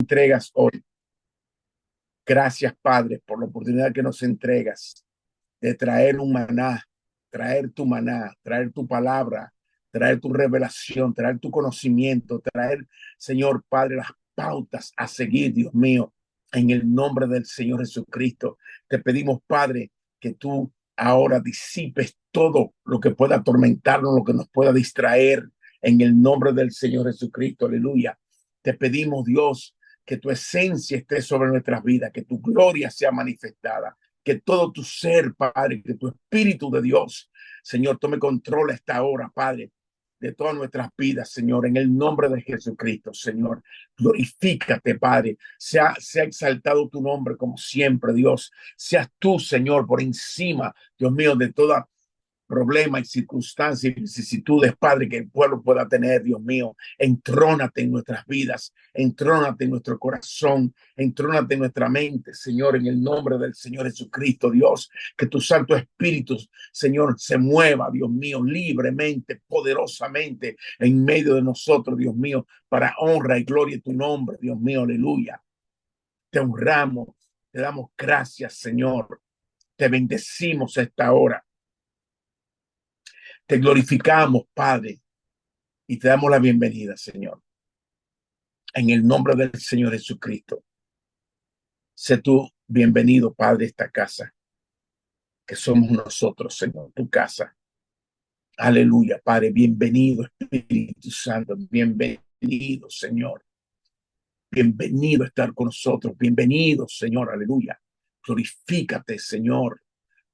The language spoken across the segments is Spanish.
entregas hoy. Gracias, Padre, por la oportunidad que nos entregas de traer un maná, traer tu maná, traer tu palabra, traer tu revelación, traer tu conocimiento, traer, Señor Padre, las pautas a seguir, Dios mío, en el nombre del Señor Jesucristo. Te pedimos, Padre, que tú ahora disipes todo lo que pueda atormentarnos, lo que nos pueda distraer, en el nombre del Señor Jesucristo. Aleluya. Te pedimos, Dios, que tu esencia esté sobre nuestras vidas, que tu gloria sea manifestada, que todo tu ser, Padre, que tu Espíritu de Dios, Señor, tome control a esta hora, Padre, de todas nuestras vidas, Señor, en el nombre de Jesucristo, Señor. Glorifícate, Padre. Sea exaltado tu nombre como siempre, Dios. Seas tú, Señor, por encima, Dios mío, de toda problemas y circunstancias y vicisitudes, Padre, que el pueblo pueda tener, Dios mío. Entrónate en nuestras vidas, entrónate en nuestro corazón, entrónate en nuestra mente, Señor, en el nombre del Señor Jesucristo, Dios. Que tu Santo Espíritu, Señor, se mueva, Dios mío, libremente, poderosamente en medio de nosotros, Dios mío, para honra y gloria de tu nombre, Dios mío, aleluya. Te honramos, te damos gracias, Señor. Te bendecimos esta hora. Te glorificamos, Padre, y te damos la bienvenida, Señor. En el nombre del Señor Jesucristo. Sé tú bienvenido, Padre, a esta casa, que somos nosotros, Señor, tu casa. Aleluya, Padre. Bienvenido, Espíritu Santo. Bienvenido, Señor. Bienvenido a estar con nosotros. Bienvenido, Señor. Aleluya. Glorifícate, Señor.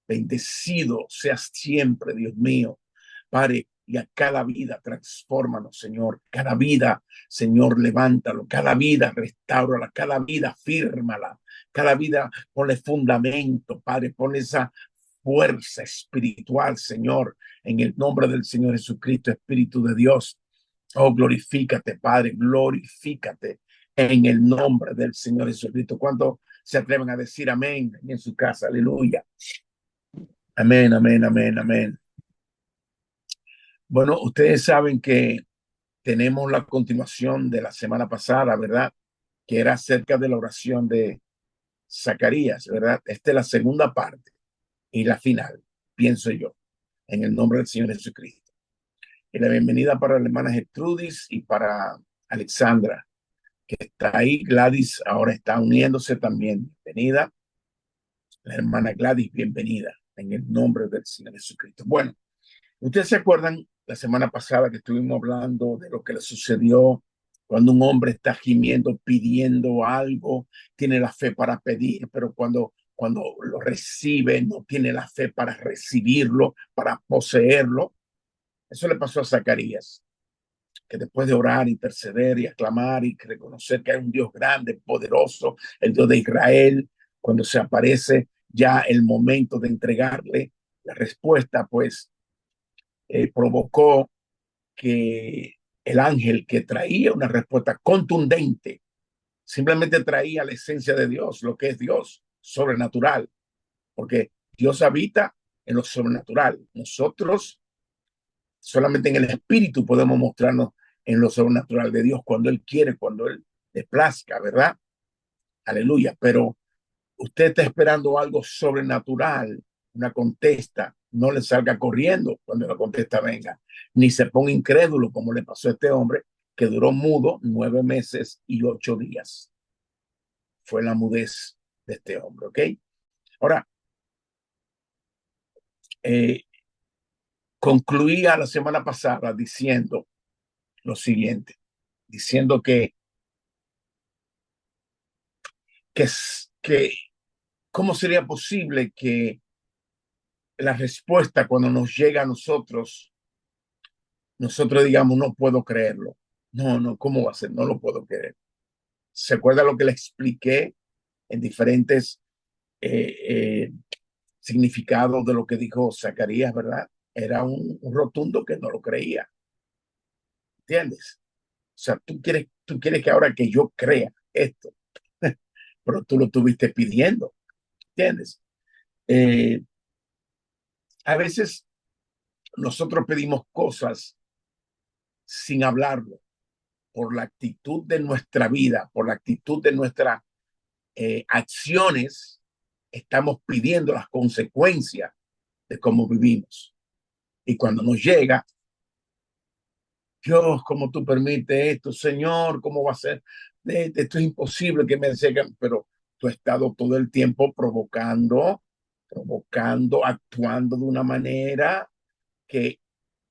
Bendecido seas siempre, Dios mío. Padre, y a cada vida transfórmanos, Señor. Cada vida, Señor, levántalo. Cada vida restáurala. Cada vida fírmala. Cada vida ponle fundamento, Padre. Ponle esa fuerza espiritual, Señor, en el nombre del Señor Jesucristo, Espíritu de Dios. Oh, glorifícate, Padre. Glorifícate en el nombre del Señor Jesucristo. ¿Cuántos se atreven a decir amén en su casa? Aleluya. Amén, amén, amén, amén. Bueno, ustedes saben que tenemos la continuación de la semana pasada, ¿verdad? Que era acerca de la oración de Zacarías, ¿verdad? Esta es la segunda parte y la final, pienso yo, en el nombre del Señor Jesucristo. Y la bienvenida para la hermana Gertrudis y para Alexandra, que está ahí. Gladys ahora está uniéndose también. Bienvenida. La hermana Gladys, bienvenida en el nombre del Señor Jesucristo. Bueno, ustedes se acuerdan la semana pasada que estuvimos hablando de lo que le sucedió cuando un hombre está gimiendo, pidiendo algo, tiene la fe para pedir, pero cuando lo recibe no tiene la fe para recibirlo, para poseerlo. Eso le pasó a Zacarías, que después de orar, interceder y aclamar y reconocer que hay un Dios grande, poderoso, el Dios de Israel, cuando se aparece ya el momento de entregarle la respuesta, pues provocó que el ángel, que traía una respuesta contundente, simplemente traía la esencia de Dios, lo que es Dios, sobrenatural, porque Dios habita en lo sobrenatural. Nosotros solamente en el espíritu podemos mostrarnos en lo sobrenatural de Dios cuando Él quiere, cuando Él le plazca, ¿verdad? Aleluya. Pero usted está esperando algo sobrenatural, una contesta, no le salga corriendo cuando la contesta venga, ni se ponga incrédulo como le pasó a este hombre que duró mudo 9 meses y 8 días. Fue la mudez de este hombre, ¿ok? Ahora, eh, concluía la semana pasada diciendo lo siguiente, diciendo que, que ¿cómo sería posible que la respuesta cuando nos llega a nosotros digamos, no puedo creerlo? No, no, ¿cómo va a ser? No lo puedo creer. ¿Se acuerda lo que le expliqué en diferentes eh, significados de lo que dijo Zacarías, verdad? Era un rotundo que no lo creía. ¿Entiendes? O sea, tú quieres que ahora que yo crea esto, pero tú lo estuviste pidiendo. ¿Entiendes? Eh, a veces nosotros pedimos cosas sin hablarlo. por la actitud de nuestra vida, por la actitud de nuestras acciones, estamos pidiendo las consecuencias de cómo vivimos. Y cuando nos llega, Dios, ¿cómo tú permites esto? Señor, ¿cómo va a ser? Esto es imposible que me enseñen, pero tú has estado todo el tiempo provocando, actuando de una manera que,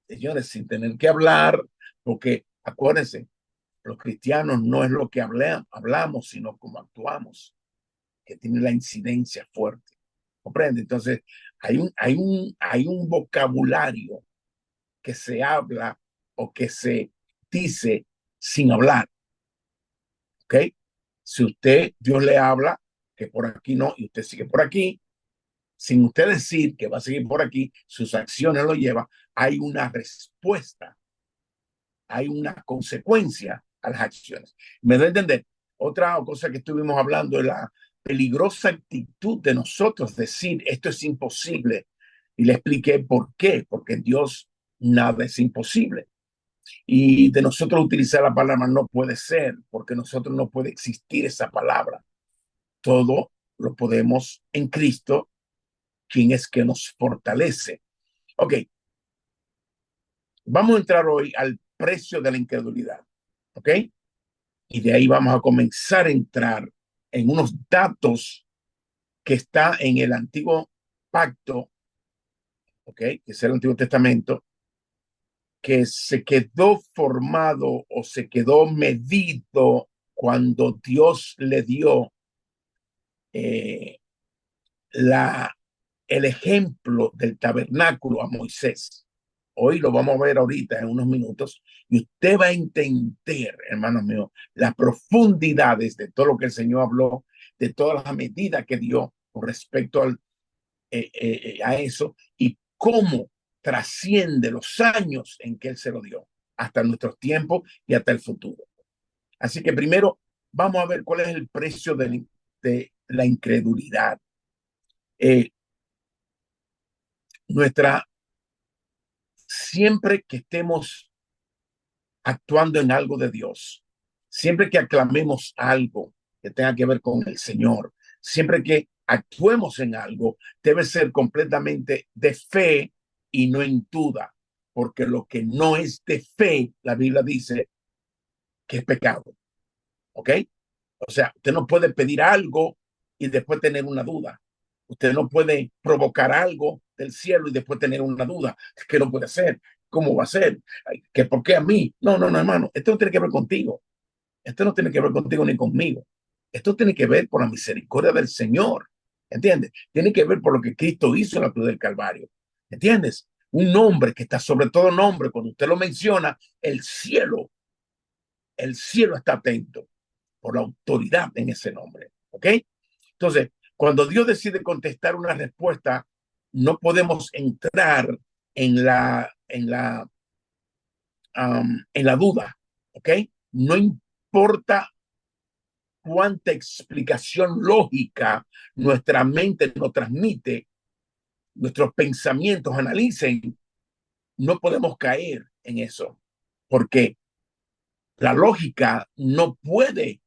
señores, sin tener que hablar, porque acuérdense, los cristianos no es lo que hablamos, sino cómo actuamos, que tiene la incidencia fuerte. ¿Comprende? Entonces, hay un vocabulario que se habla o que se dice sin hablar. ¿Ok? Si Dios le habla, que por aquí no, y usted sigue por aquí, sin usted decir que va a seguir por aquí, sus acciones lo llevan, hay una respuesta, hay una consecuencia a las acciones. ¿Me da a entender? Otra cosa que estuvimos hablando es la peligrosa actitud de nosotros decir esto es imposible. Y le expliqué por qué, porque en Dios nada es imposible. Y de nosotros utilizar la palabra no puede ser, porque nosotros no puede existir esa palabra. Todo lo podemos en Cristo, quien es que nos fortalece. Ok, vamos a entrar hoy al precio de la incredulidad. Ok, y de ahí vamos a comenzar a entrar en unos datos que está en el antiguo pacto, ok, que es el Antiguo Testamento, que se quedó formado o se quedó medido cuando Dios le dio eh, el ejemplo del tabernáculo a Moisés. Hoy lo vamos a ver ahorita en unos minutos y usted va a entender, hermanos míos, las profundidades de todo lo que el Señor habló, de todas las medidas que dio con respecto a eso y cómo trasciende los años en que Él se lo dio hasta nuestros tiempos y hasta el futuro. Así que primero vamos a ver cuál es el precio de la incredulidad. Nuestra Siempre que estemos actuando en algo de Dios, siempre que aclamemos algo que tenga que ver con el Señor, siempre que actuemos en algo, debe ser completamente de fe y no en duda, porque lo que no es de fe, la Biblia dice que es pecado. ¿Ok? O sea, usted no puede pedir algo y después tener una duda. Usted no puede provocar algo del cielo y después tener una duda. ¿Qué no puede hacer? ¿Cómo va a ser? ¿Que por qué a mí? No, no, no, hermano. Esto no tiene que ver contigo. Esto no tiene que ver contigo ni conmigo. Esto tiene que ver por la misericordia del Señor. ¿Entiendes? Tiene que ver por lo que Cristo hizo en la cruz del Calvario. ¿Entiendes? Un nombre que está sobre todo nombre. Cuando usted lo menciona, el cielo está atento por la autoridad en ese nombre. ¿Ok? Entonces, cuando Dios decide contestar una respuesta, no podemos entrar en la duda. ¿Ok? No importa cuánta explicación lógica nuestra mente nos transmite, nuestros pensamientos analicen, no podemos caer en eso, porque la lógica no puede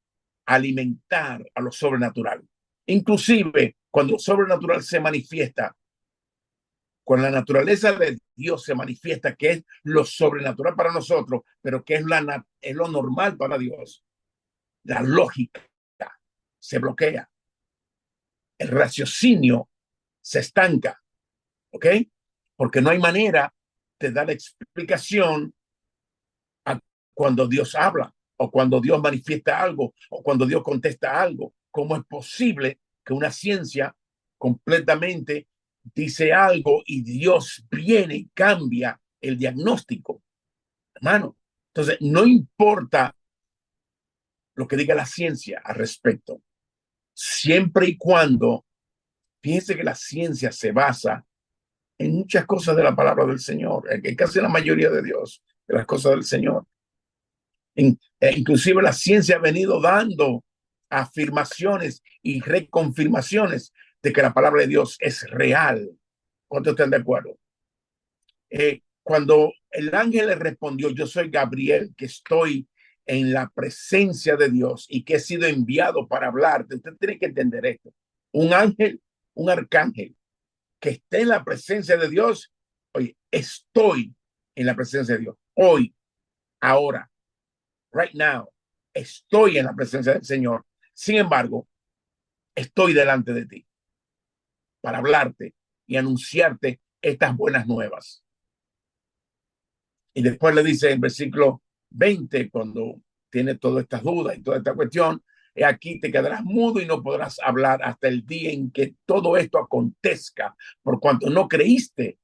alimentar a lo sobrenatural. Inclusive, cuando lo sobrenatural se manifiesta, con la naturaleza de Dios se manifiesta, que es lo sobrenatural para nosotros, pero que es lo normal para Dios. La lógica se bloquea, el raciocinio se estanca, ¿ok? Porque no hay manera de dar explicación a cuando Dios habla, o cuando Dios manifiesta algo, o cuando Dios contesta algo. ¿Cómo es posible que una ciencia completamente dice algo y Dios viene y cambia el diagnóstico? Hermano, entonces no importa lo que diga la ciencia al respecto, siempre y cuando piense que la ciencia se basa en muchas cosas de la palabra del Señor, en casi la mayoría de Dios, de las cosas del Señor. Inclusive la ciencia ha venido dando afirmaciones y reconfirmaciones de que la palabra de Dios es real. ¿Cuántos están de acuerdo? Cuando el ángel le respondió, yo soy Gabriel, que estoy en la presencia de Dios y que he sido enviado para hablarte, usted tiene que entender esto. Un ángel, un arcángel que esté en la presencia de Dios, oye, estoy en la presencia de Dios. Hoy, ahora, right now, estoy en la presencia del Señor. Sin embargo, estoy delante de ti para hablarte y anunciarte estas buenas nuevas. Y después le dice en versículo 20, cuando tiene todas estas dudas y toda esta cuestión, aquí te quedarás mudo y no podrás hablar hasta el día en que todo esto acontezca, por cuanto no creíste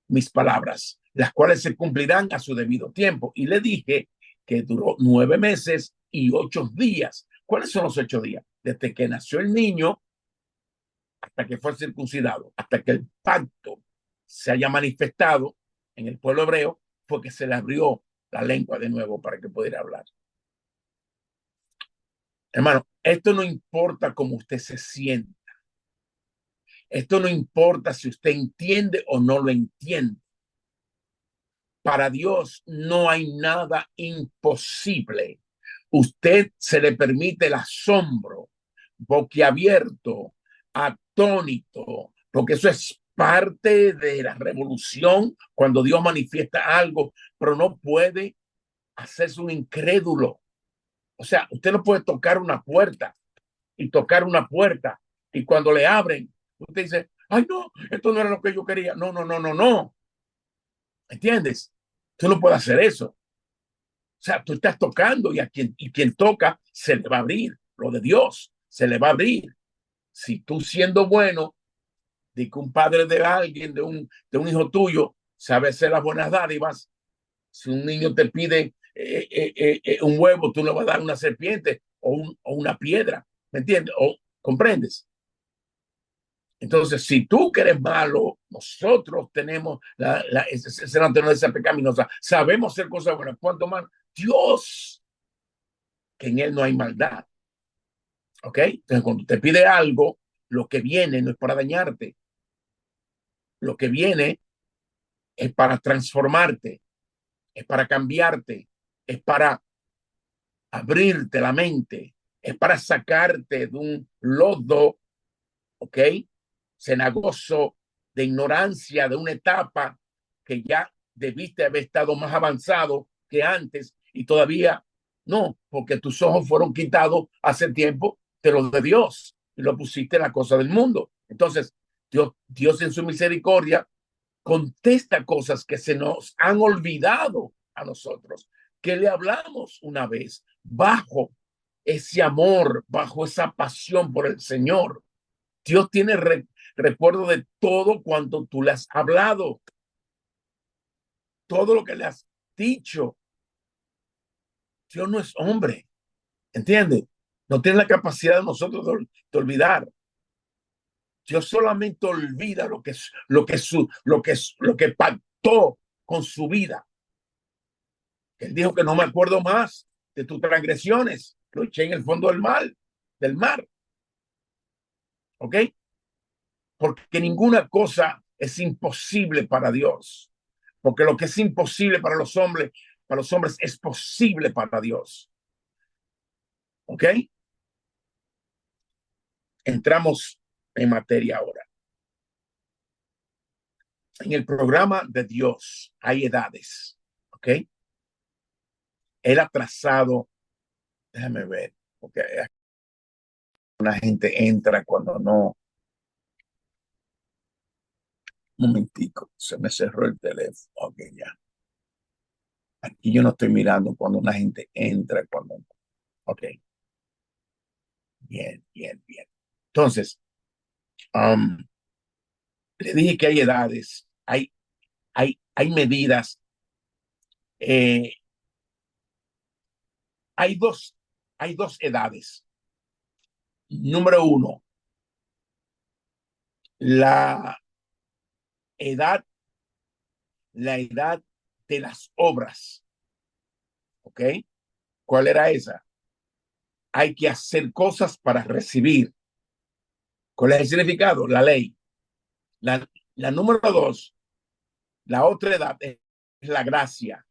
mis palabras, las cuales se cumplirán a su debido tiempo. Y le dije que duró 9 meses y 8 días. ¿Cuáles son los 8 días? Desde que nació el niño hasta que fue circuncidado, hasta que el pacto se haya manifestado en el pueblo hebreo, fue que se le abrió la lengua de nuevo para que pudiera hablar. Hermano, esto no importa cómo usted se sienta. Esto no importa si usted entiende o no lo entiende. Para Dios no hay nada imposible. Usted se le permite el asombro, boquiabierto, atónito, porque eso es parte de la revolución cuando Dios manifiesta algo, pero no puede hacerse un incrédulo. O sea, usted no puede tocar una puerta y cuando le abren, usted dice, ay no, esto no era lo que yo quería. No, no, no, no, no. ¿Entiendes? Tú no puedes hacer eso. O sea, tú estás tocando y quien toca se le va a abrir. Lo de Dios se le va a abrir. Si tú siendo bueno, de que un padre de alguien, de un hijo tuyo, sabe hacer las buenas dádivas, si un niño te pide un huevo, tú le vas a dar una serpiente o una piedra. ¿Me entiendes? ¿O comprendes? Entonces, si tú que eres malo, nosotros tenemos ese naturaleza pecaminosa, sabemos hacer cosas buenas. ¿Cuánto más? Dios, que en él no hay maldad. ¿Ok? Entonces, cuando te pide algo, lo que viene no es para dañarte. Lo que viene es para transformarte, es para cambiarte, es para abrirte la mente, es para sacarte de un lodo, ¿ok? Cenagoso, de ignorancia, de una etapa que ya debiste haber estado más avanzado que antes y todavía no, porque tus ojos fueron quitados hace tiempo de los de Dios y lo pusiste en la cosa del mundo. Entonces, Dios en su misericordia contesta cosas que se nos han olvidado a nosotros, que le hablamos una vez bajo ese amor, bajo esa pasión por el Señor. Dios tiene recuerdo de todo cuanto tú le has hablado, todo lo que le has dicho. Dios no es hombre, ¿entiende? No tiene la capacidad de nosotros de olvidar. Dios solamente olvida lo que pactó con su vida. Él dijo que no me acuerdo más de tus transgresiones. Lo eché en el fondo del mar. ¿Ok? Porque ninguna cosa es imposible para Dios. Porque lo que es imposible para los hombres es posible para Dios. ¿Ok? Entramos en materia ahora. En el programa de Dios hay edades. ¿Ok? Él ha trazado, déjame ver, porque una gente entra cuando no. Un momentico, se me cerró el teléfono. Ok, ya. Aquí yo no estoy mirando cuando una gente entra, cuando. Ok, bien, bien, bien. Entonces, um, le dije que hay edades, hay medidas. Eh, hay dos edades. Número uno, la edad, la edad de las obras. ¿Ok? ¿Cuál era esa? Hay que hacer cosas para recibir. ¿Cuál es el significado? La ley. La número dos, la otra edad es la gracia.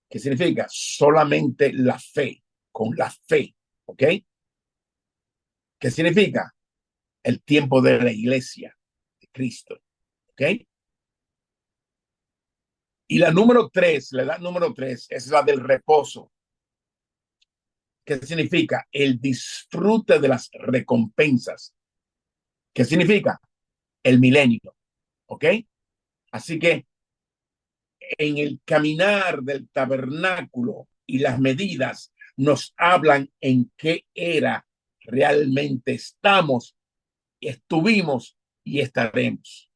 ¿Qué significa? Solamente la fe, con la fe, ¿ok? ¿Qué significa? El tiempo de la iglesia de Cristo, ¿ok? Y la número 3, la edad número 3 es la del reposo. ¿Qué significa? El disfrute de las recompensas. ¿Qué significa? El milenio, ¿ok? Así que en el caminar del tabernáculo y las medidas nos hablan en qué era realmente estamos, estuvimos y estaremos,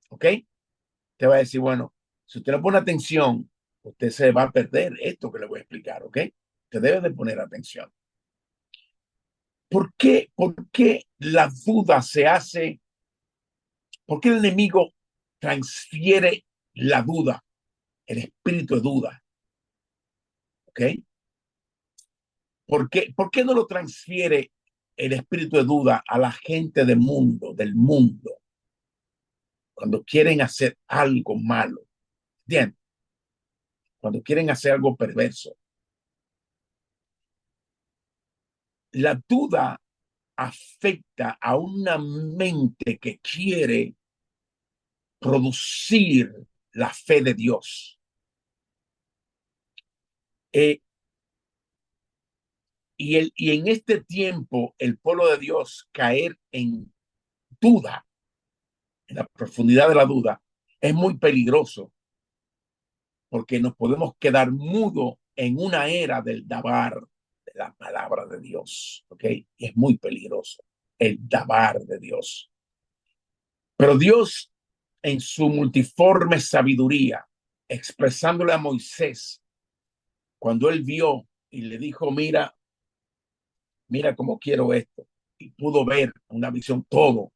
¿ok? Te va a decir, bueno, si usted no pone atención, usted se va a perder esto que le voy a explicar, ¿ok? Usted debe de poner atención. ¿Por qué la duda se hace? ¿Por qué el enemigo transfiere la duda, el espíritu de duda? ¿Ok? Por qué no lo transfiere el espíritu de duda a la gente del mundo, cuando quieren hacer algo malo? ¿Entiendes? Cuando quieren hacer algo perverso. La duda afecta a una mente que quiere producir la fe de Dios. Eh, y en este tiempo, el pueblo de Dios caer en duda, en la profundidad de la duda, es muy peligroso, porque nos podemos quedar mudo en una era del dabar de la palabra de Dios, ¿ok? Y es muy peligroso el dabar de Dios. Pero Dios, en su multiforme sabiduría, expresándole a Moisés, cuando él vio y le dijo, mira cómo quiero esto, y pudo ver una visión, todo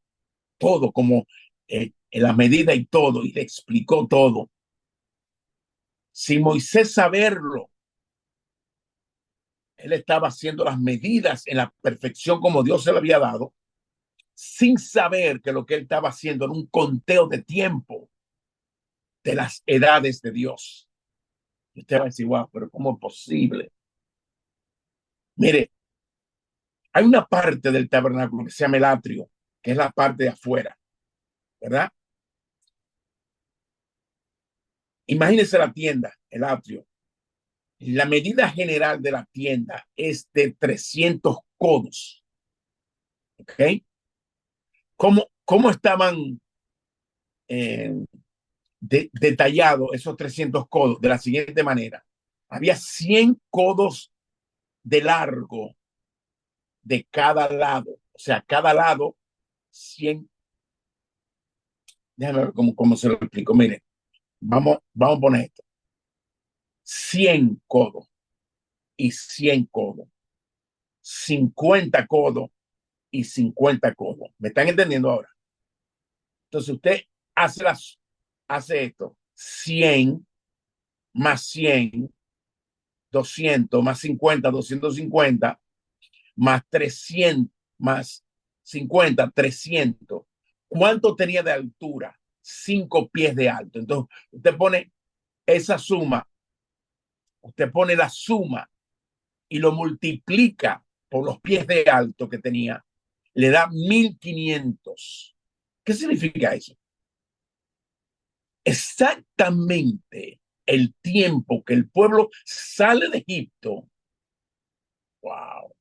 como en la medida y todo, y le explicó todo. Sin Moisés saberlo, él estaba haciendo las medidas en la perfección como Dios se lo había dado, sin saber que lo que él estaba haciendo era un conteo de tiempo de las edades de Dios. Y usted va a decir, wow, pero ¿cómo es posible? Mire, hay una parte del tabernáculo que se llama el atrio, que es la parte de afuera, ¿verdad? Imagínense la tienda, el atrio. La medida general de la tienda es de 300 codos, ¿ok? ¿Cómo estaban detallados esos 300 codos? De la siguiente manera. Había 100 codos de largo de cada lado. O sea, cada lado 100. Déjame ver cómo se lo explico. Mire, vamos a poner esto. 100 codos y 100 codos. 50 codos y 50 codos. ¿Me están entendiendo ahora? Entonces usted hace, hace esto. 100 más 100, 200 más 50, 250 más 300 más 50, 300. ¿Cuánto tenía de altura? 5 pies de alto. Entonces, usted pone esa suma, usted pone la suma y lo multiplica por los pies de alto que tenía, le da 1500. ¿Qué significa eso? Exactamente el tiempo que el pueblo sale de Egipto, wow,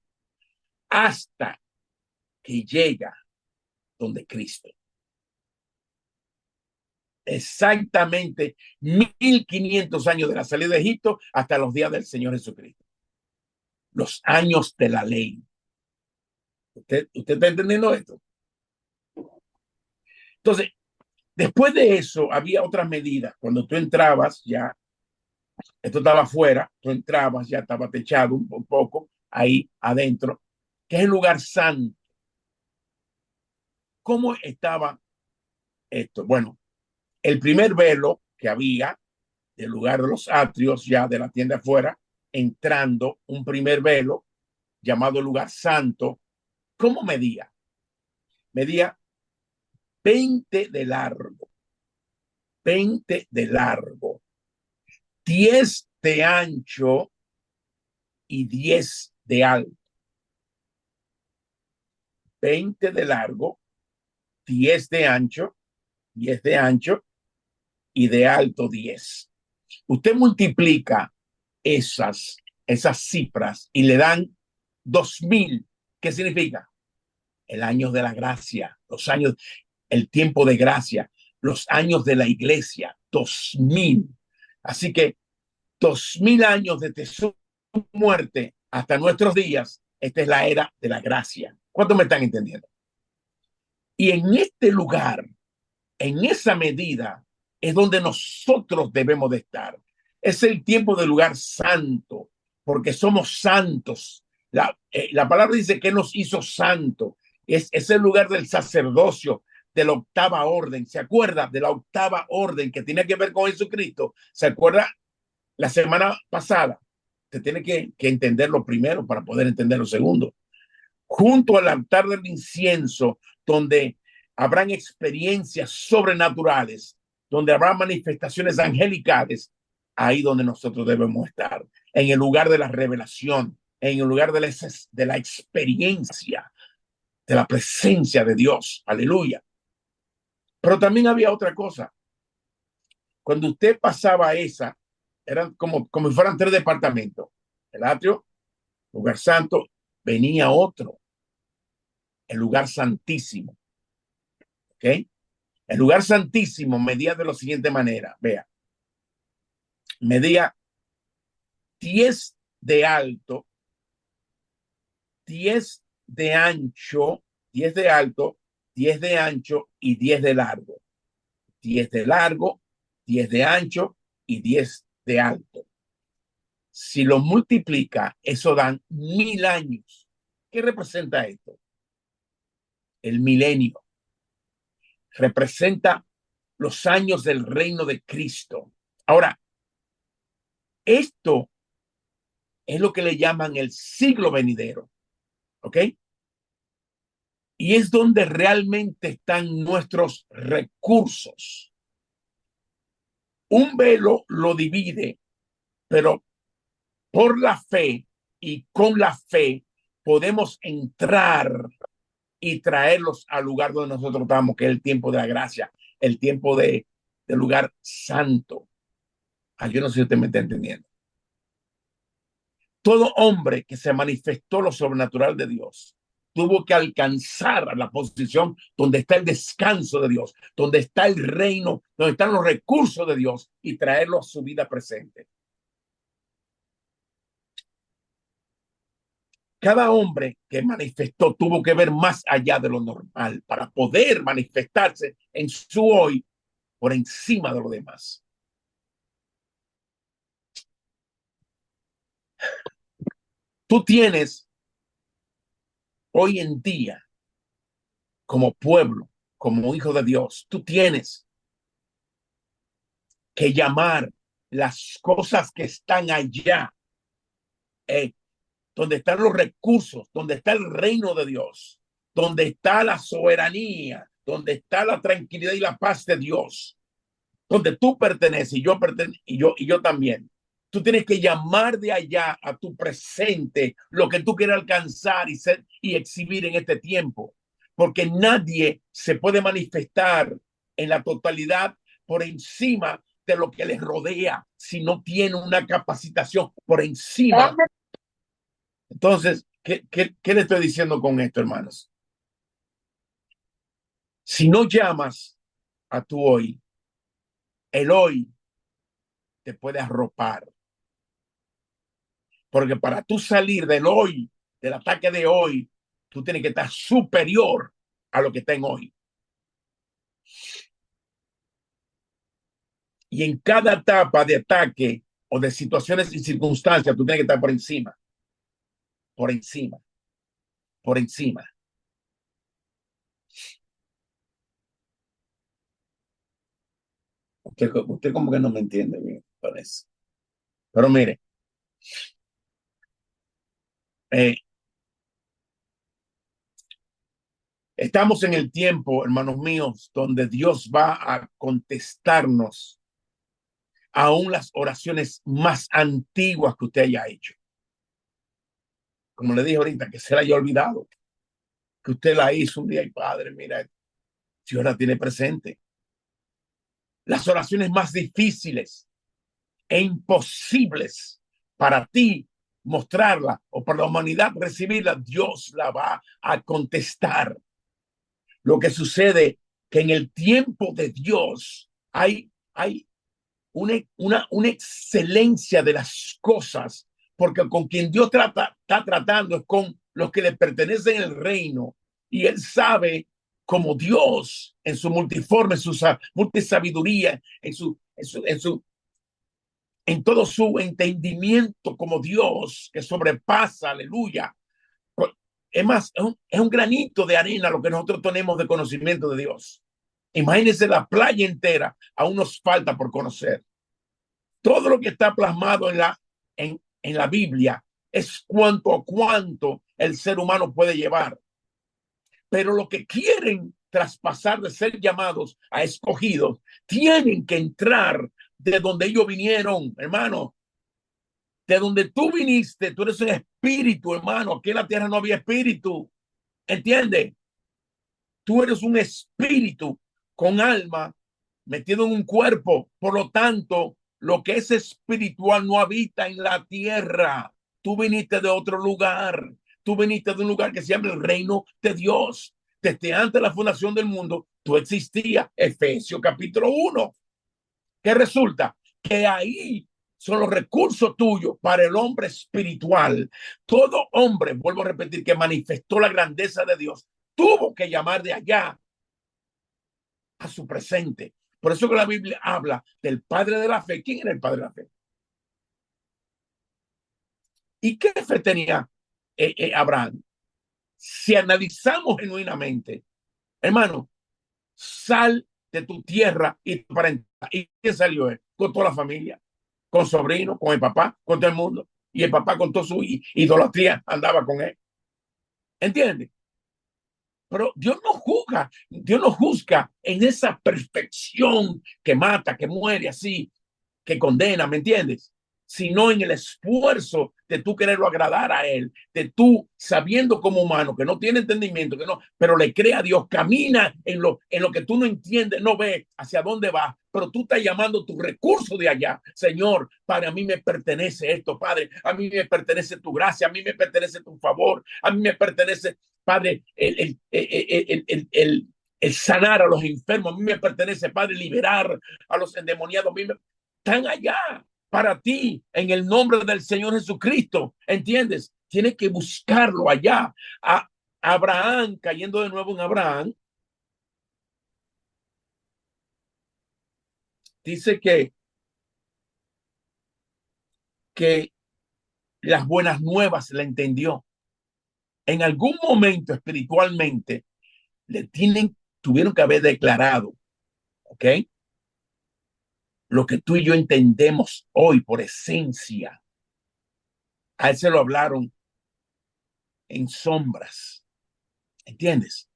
hasta que llega donde Cristo. Exactamente 1500 años de la salida de Egipto hasta los días del Señor Jesucristo. Los años de la ley. ¿Usted está entendiendo esto? Entonces, después de eso, había otras medidas. Cuando tú entrabas, ya, esto estaba afuera, tú entrabas, ya estaba techado un poco, ahí adentro, que es el lugar santo. ¿Cómo estaba esto? Bueno, el primer velo que había del lugar de los atrios, ya de la tienda afuera, entrando un primer velo llamado lugar santo. ¿Cómo medía? Medía 20 de largo, 20 de largo, 10 de ancho y 10 de alto. 20 de largo, 10 de ancho, 10 de ancho y de alto 10. Usted multiplica esas cifras y le dan 2000. ¿Qué significa? El año de la gracia, los años, el tiempo de gracia, los años de la iglesia, 2000. Así que 2000 años desde su muerte hasta nuestros días, esta es la era de la gracia. ¿Cuántos me están entendiendo? Y en este lugar, en esa medida, es donde nosotros debemos de estar. Es el tiempo del lugar santo, porque somos santos. La palabra dice que nos hizo santo. Es el lugar del sacerdocio, de la octava orden. ¿Se acuerda de la octava orden que tiene que ver con Jesucristo? ¿Se acuerda la semana pasada? Usted tiene que entender lo primero para poder entender lo segundo. Junto al altar del incienso, donde habrán experiencias sobrenaturales, donde habrá manifestaciones angelicales, ahí donde nosotros debemos estar, en el lugar de la revelación, en el lugar de la experiencia, de la presencia de Dios. Aleluya. Pero también había otra cosa. Cuando usted pasaba esa, eran como si fueran 3 departamentos. El atrio, lugar santo, venía otro, el lugar santísimo. ¿Ok? El lugar santísimo medía de la siguiente manera. Vea, medía 10 de alto, 10 de ancho, 10 de alto, 10 de ancho y 10 de largo. 10 de largo, 10 de ancho y 10 de alto. Si lo multiplica, eso dan 1000 años. ¿Qué representa esto? El milenio. Representa los años del reino de Cristo. Ahora, esto es lo que le llaman el siglo venidero. ¿Ok? Y es donde realmente están nuestros recursos. Un velo lo divide, pero por la fe y con la fe podemos entrar y traerlos al lugar donde nosotros estamos, que es el tiempo de la gracia, el tiempo del lugar santo. Yo no sé si usted me está entendiendo. Todo hombre que se manifestó lo sobrenatural de Dios tuvo que alcanzar la posición donde está el descanso de Dios, donde está el reino, donde están los recursos de Dios y traerlo a su vida presente. Cada hombre que manifestó tuvo que ver más allá de lo normal para poder manifestarse en su hoy por encima de lo demás. Tú tienes hoy en día, como pueblo, como hijo de Dios, tú tienes que llamar las cosas que están allá, donde están los recursos, donde está el reino de Dios, donde está la soberanía, donde está la tranquilidad y la paz de Dios, donde tú perteneces y yo pertenezco y yo también. Tú tienes que llamar de allá a tu presente lo que tú quieres alcanzar y ser y exhibir en este tiempo, porque nadie se puede manifestar en la totalidad por encima de lo que les rodea si no tiene una capacitación por encima. Entonces, ¿qué le estoy diciendo con esto, hermanos? Si no llamas a tu hoy, el hoy te puede arropar. Porque para tú salir del hoy, del ataque de hoy, tú tienes que estar superior a lo que está en hoy. Y en cada etapa de ataque o de situaciones y circunstancias, tú tienes que estar por encima, por encima, por encima. Usted como que no me entiende bien con eso. Pero mire, estamos en el tiempo, hermanos míos, donde Dios va a contestarnos aún las oraciones más antiguas que usted haya hecho. Como le dije ahorita, que se la haya olvidado, que usted la hizo un día y Padre, mira, Dios la tiene presente. Las oraciones más difíciles e imposibles para ti mostrarla o para la humanidad recibirla, Dios la va a contestar. Lo que sucede que en el tiempo de Dios hay una excelencia de las cosas, porque con quien Dios está tratando es con los que le pertenecen el reino, y él sabe como Dios en su multiforme, en su multisabiduría, en todo su entendimiento como Dios que sobrepasa, aleluya. Es más, es un granito de arena lo que nosotros tenemos de conocimiento de Dios. Imagínense la playa entera, aún nos falta por conocer. Todo lo que está plasmado en la Biblia es cuanto el ser humano puede llevar. Pero lo que quieren traspasar de ser llamados a escogidos, tienen que entrar de donde ellos vinieron, hermano. De donde tú viniste, tú eres un espíritu, hermano. Aquí en la tierra no había espíritu. ¿Entiendes? Tú eres un espíritu con alma metido en un cuerpo. Por lo tanto, lo que es espiritual no habita en la tierra. Tú viniste de otro lugar. Tú viniste de un lugar que se llama el reino de Dios. Desde antes de la fundación del mundo, tú existías. Efesios capítulo 1. ¿Qué resulta? Que ahí son los recursos tuyos para el hombre espiritual. Todo hombre, vuelvo a repetir, que manifestó la grandeza de Dios, tuvo que llamar de allá a su presente. Por eso que la Biblia habla del padre de la fe. ¿Quién era el padre de la fe? ¿Y qué fe tenía Abraham? Si analizamos genuinamente, hermano, sal de tu tierra y tu parentela. ¿Y qué salió él? Con toda la familia, con sobrino, con el papá, con todo el mundo. Y el papá con toda su idolatría andaba con él. ¿Entiendes? Pero Dios no juzga en esa perfección que mata, que muere así, que condena, ¿me entiendes? Sino en el esfuerzo de tú quererlo agradar a él, de tú sabiendo como humano que no tiene entendimiento, que no, pero le cree a Dios, camina en lo que tú no entiendes, no ves hacia dónde va, pero tú estás llamando tu recurso de allá. Señor, Padre, a mí me pertenece esto, Padre, a mí me pertenece tu gracia, a mí me pertenece tu favor, a mí me pertenece, Padre, el sanar a los enfermos, a mí me pertenece, Padre, liberar a los endemoniados, están allá para ti en el nombre del Señor Jesucristo. ¿Entiendes? Tienes que buscarlo allá. A Abraham, cayendo de nuevo en Abraham, dice que las buenas nuevas la entendió. En algún momento espiritualmente tuvieron que haber declarado, ¿ok? Lo que tú y yo entendemos hoy por esencia. A él se lo hablaron en sombras. ¿Entiendes?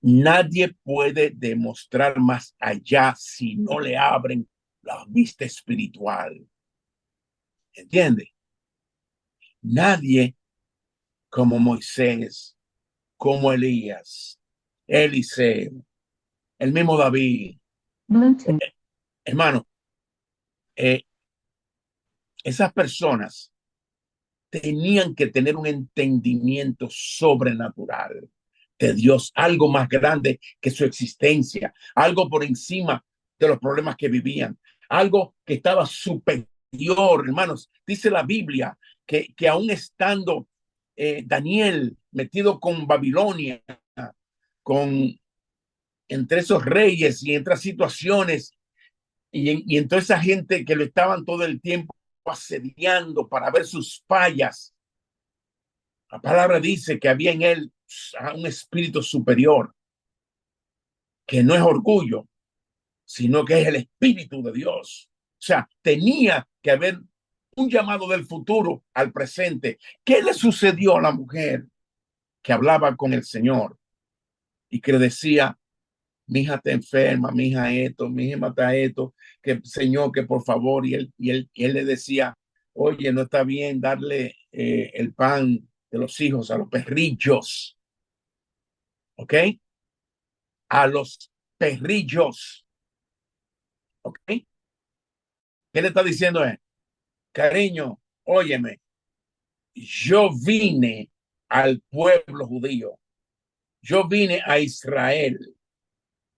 Nadie puede demostrar más allá si no le abren la vista espiritual. ¿Entiende? Nadie como Moisés, como Elías, Eliseo, el mismo David. Hermano, esas personas tenían que tener un entendimiento sobrenatural de Dios, algo más grande que su existencia, algo por encima de los problemas que vivían, algo que estaba superior, hermanos. Dice la Biblia que aún estando Daniel metido con Babilonia, con entre esos reyes y entre situaciones, y en toda esa gente que lo estaban todo el tiempo asediando para ver sus fallas, la palabra dice que había en él un espíritu superior, que no es orgullo, sino que es el espíritu de Dios. O sea, tenía que haber un llamado del futuro al presente. ¿Qué le sucedió a la mujer que hablaba con el Señor y que le decía, mi hija está enferma, mi hija esto, mi hija mata esto, que Señor, que por favor, y él le decía, oye, no está bien darle el pan de los hijos a los perrillos, ¿ok? A los perrillos, ¿ok? ¿Qué le está diciendo él? Cariño, óyeme, yo vine al pueblo judío, yo vine a Israel,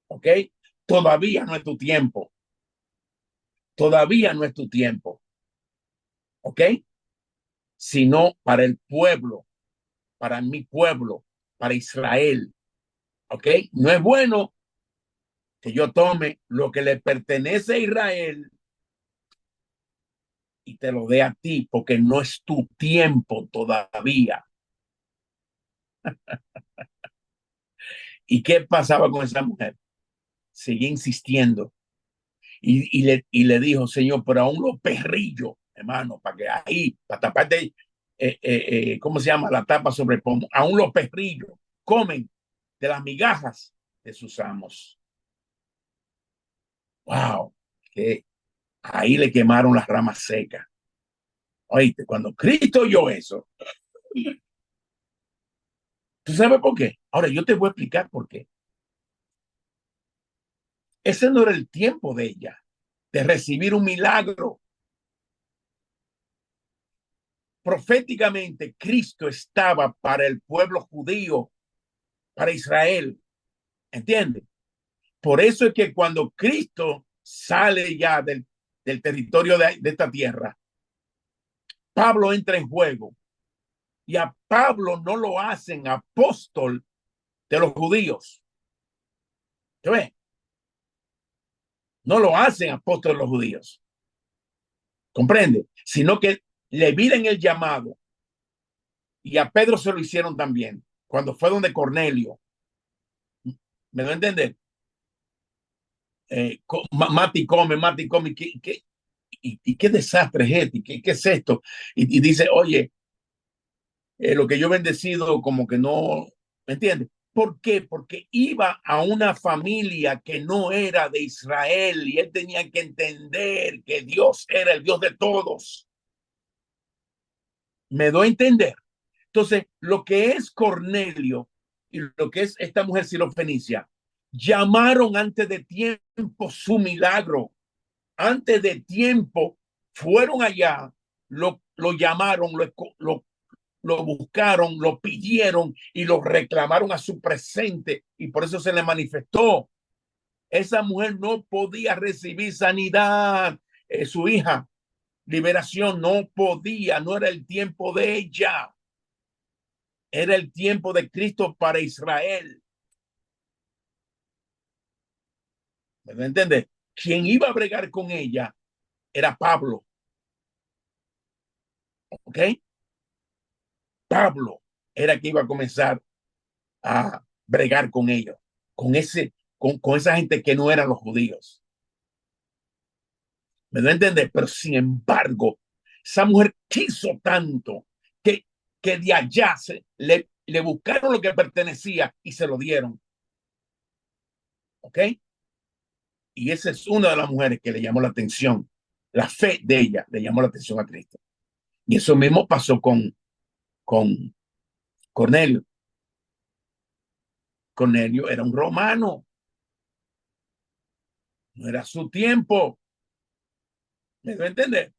¿ok? Todavía no es tu tiempo, todavía no es tu tiempo, ¿ok? Sino para el pueblo, para mi pueblo, para Israel, ¿ok? No es bueno que yo tome lo que le pertenece a Israel y te lo dé a ti, porque no es tu tiempo todavía. ¿Y qué pasaba con esa mujer? Seguía insistiendo y le dijo, Señor, pero aún los perrillos, hermano, para que ahí, para taparte, ¿cómo se llama? La tapa sobre el pomo, aún los perrillos comen de las migajas de sus amos. Wow, que ahí le quemaron las ramas secas. Oíste, cuando Cristo oyó eso, ¿tú sabes por qué? Ahora yo te voy a explicar por qué. Ese no era el tiempo de ella, de recibir un milagro. Proféticamente, Cristo estaba para el pueblo judío, para Israel. ¿Entiendes? Por eso es que cuando Cristo sale ya del territorio de esta tierra, Pablo entra en juego. Y a Pablo no lo hacen apóstol de los judíos. ¿Qué ves? No lo hacen apóstol de los judíos. ¿Comprende? Sino que le piden el llamado. Y a Pedro se lo hicieron también. Cuando fue donde Cornelio. ¿Me va a entender? Mati come. ¿Y qué desastre es este? ¿Qué es esto? Y dice, oye, lo que yo he bendecido como que no, ¿me entiendes? ¿Por qué? Porque iba a una familia que no era de Israel y él tenía que entender que Dios era el Dios de todos. ¿Me doy a entender? Entonces, lo que es Cornelio y lo que es esta mujer sirofenicia, llamaron antes de tiempo su milagro. Antes de tiempo fueron allá, lo llamaron, lo buscaron, lo pidieron y lo reclamaron a su presente y por eso se le manifestó. Esa mujer no podía recibir sanidad, su hija, liberación, no podía, no era el tiempo de ella, era el tiempo de Cristo para Israel. ¿Me entiendes? Quien iba a bregar con ella era Pablo, ¿ok? Pablo era que iba a comenzar a bregar con ellos, con esa gente que no eran los judíos. ¿Me da a entender? Pero sin embargo, esa mujer quiso tanto que de allá le buscaron lo que pertenecía y se lo dieron. ¿Ok? Y esa es una de las mujeres que le llamó la atención. La fe de ella le llamó la atención a Cristo. Y eso mismo pasó con Cornelio. Cornelio era un romano. No era su tiempo. ¿Me da a entender?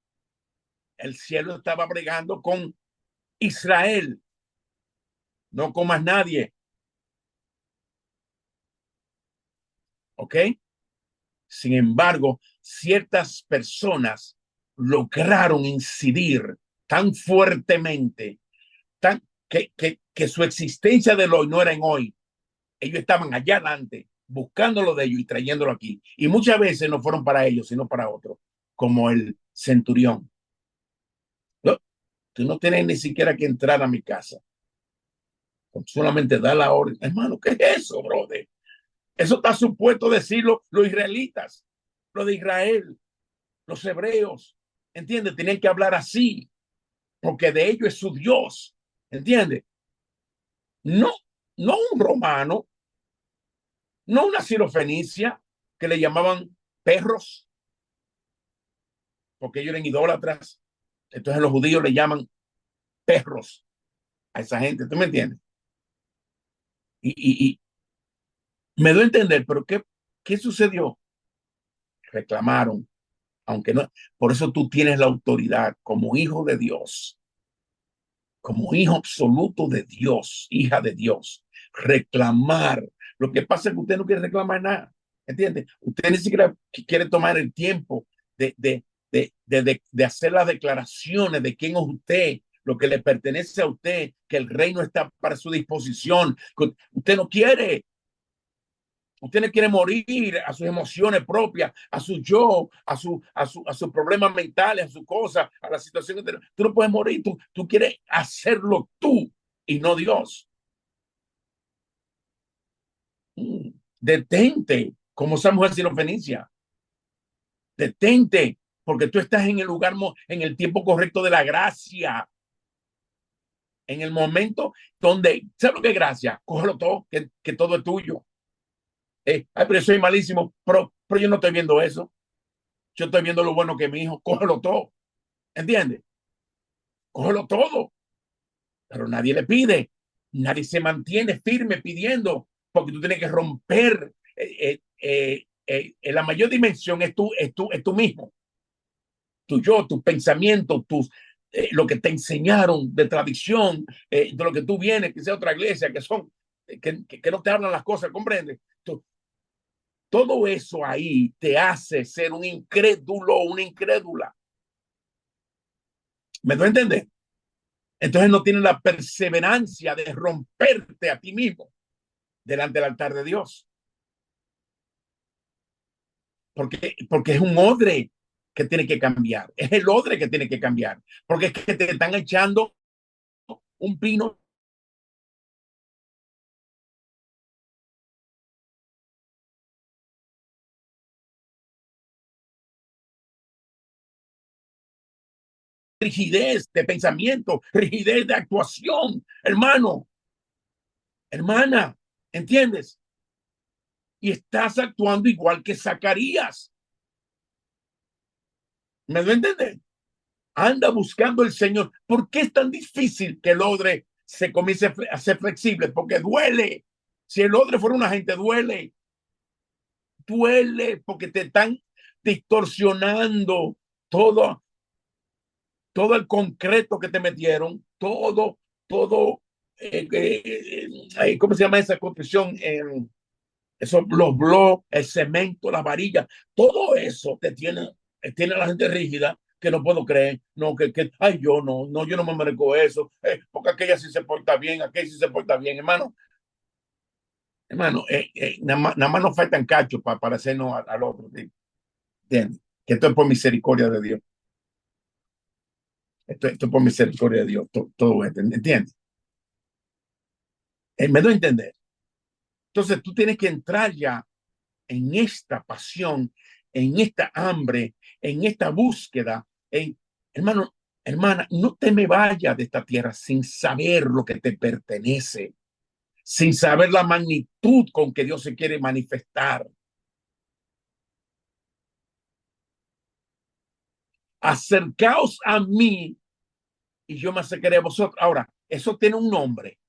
El cielo estaba bregando con Israel, no con más nadie. ¿Ok? Sin embargo, ciertas personas lograron incidir tan fuertemente que su existencia del hoy no era en hoy. Ellos estaban allá adelante buscándolo de ellos y trayéndolo aquí. Y muchas veces no fueron para ellos, sino para otros, como el centurión. No, tú no tienes ni siquiera que entrar a mi casa. Solamente da la orden. Hermano, ¿qué es eso, brother? Eso está supuesto decirlo los israelitas, los de Israel, los hebreos. ¿Entiendes? Tenían que hablar así, porque de ellos es su Dios. ¿Entiendes? No, no un romano, No una sirofenicia que le llamaban perros, porque ellos eran idólatras. Entonces los judíos le llaman perros a esa gente. ¿Tú me entiendes? Y me doy a entender, pero ¿qué sucedió? Reclamaron, aunque no. Por eso tú tienes la autoridad como hijo de Dios, como hijo absoluto de Dios, hija de Dios, reclamar. Lo que pasa es que usted no quiere reclamar nada, ¿entiende? Usted ni siquiera quiere tomar el tiempo de hacer las declaraciones de quién es usted, lo que le pertenece a usted, que el reino está para su disposición. Usted no quiere. Usted no quiere morir a sus emociones propias, a su yo, a sus problemas mentales, a su cosa, a la situación. Tú no puedes morir, tú quieres hacerlo tú y no Dios. Detente, como esa mujer sirofenicia. Detente, porque tú estás en el lugar, en el tiempo correcto de la gracia. En el momento donde, ¿sabes lo que es gracia? Cógelo todo, que todo es tuyo. Ay, pero yo soy malísimo, pero yo no estoy viendo eso. Yo estoy viendo lo bueno que mi hijo, cógelo todo. ¿Entiendes? Cógelo todo. Pero nadie le pide. Nadie se mantiene firme pidiendo, porque tú tienes que romper. La mayor dimensión es tú mismo. Tu yo, tus pensamientos, lo que te enseñaron de tradición, de lo que tú vienes, que sea otra iglesia, que son, que no te hablan las cosas, ¿comprendes? Todo eso ahí te hace ser un incrédulo o una incrédula. ¿Me doy a entender? Entonces no tienes la perseverancia de romperte a ti mismo delante del altar de Dios. Porque es un odre que tiene que cambiar. Es el odre que tiene que cambiar. Porque es que te están echando un pino rigidez de pensamiento, rigidez de actuación, hermano, hermana, ¿entiendes? Y estás actuando igual que Zacarías. ¿Me lo entiendes? Anda buscando el Señor. ¿Por qué es tan difícil que el odre se comience a ser flexible? Porque duele. Si el odre fuera una gente, duele. Duele porque te están distorsionando todo, todo el concreto que te metieron, todo, ¿cómo se llama esa construcción? Eso, los blogs, el cemento, las varillas, todo eso tiene a la gente rígida, que no puedo creer, no, ay, yo no me merezco eso, porque aquella sí se porta bien, aquella sí se porta bien, hermano, nada más nos faltan cachos para parecernos al otro, ¿entiendes? Que esto es por misericordia de Dios, esto es por misericordia de Dios, todo esto, ¿entiendes? Me doy a entender. Entonces tú tienes que entrar ya en esta pasión, en esta hambre, en esta búsqueda, hermano, hermana, no te me vayas de esta tierra sin saber lo que te pertenece, sin saber la magnitud con que Dios se quiere manifestar. Acercaos a mí y yo me acercaré a vosotros. Ahora, eso tiene un nombre.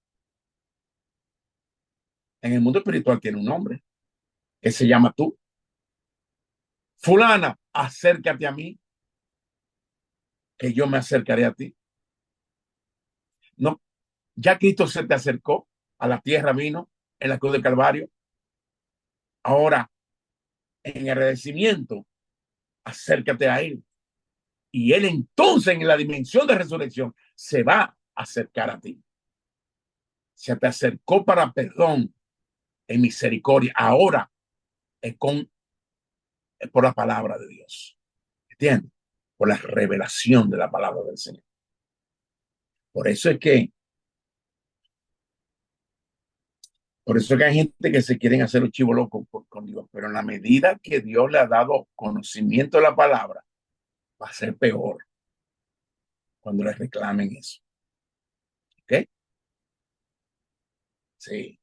En el mundo espiritual tiene un nombre que se llama tú. Fulana, acércate a mí, que yo me acercaré a ti. No, ya Cristo se te acercó, a la tierra vino en la cruz del Calvario. Ahora, en agradecimiento, acércate a Él. Y Él entonces en la dimensión de resurrección se va a acercar a ti. Se te acercó para perdón en misericordia. Ahora es por la palabra de Dios. ¿Entiendes? Por la revelación de la palabra del Señor. Por eso es que Por eso es que hay gente que se quieren hacer los chivos locos con Dios, pero en la medida que Dios le ha dado conocimiento de la palabra, va a ser peor cuando les reclamen eso. ¿Ok? Sí.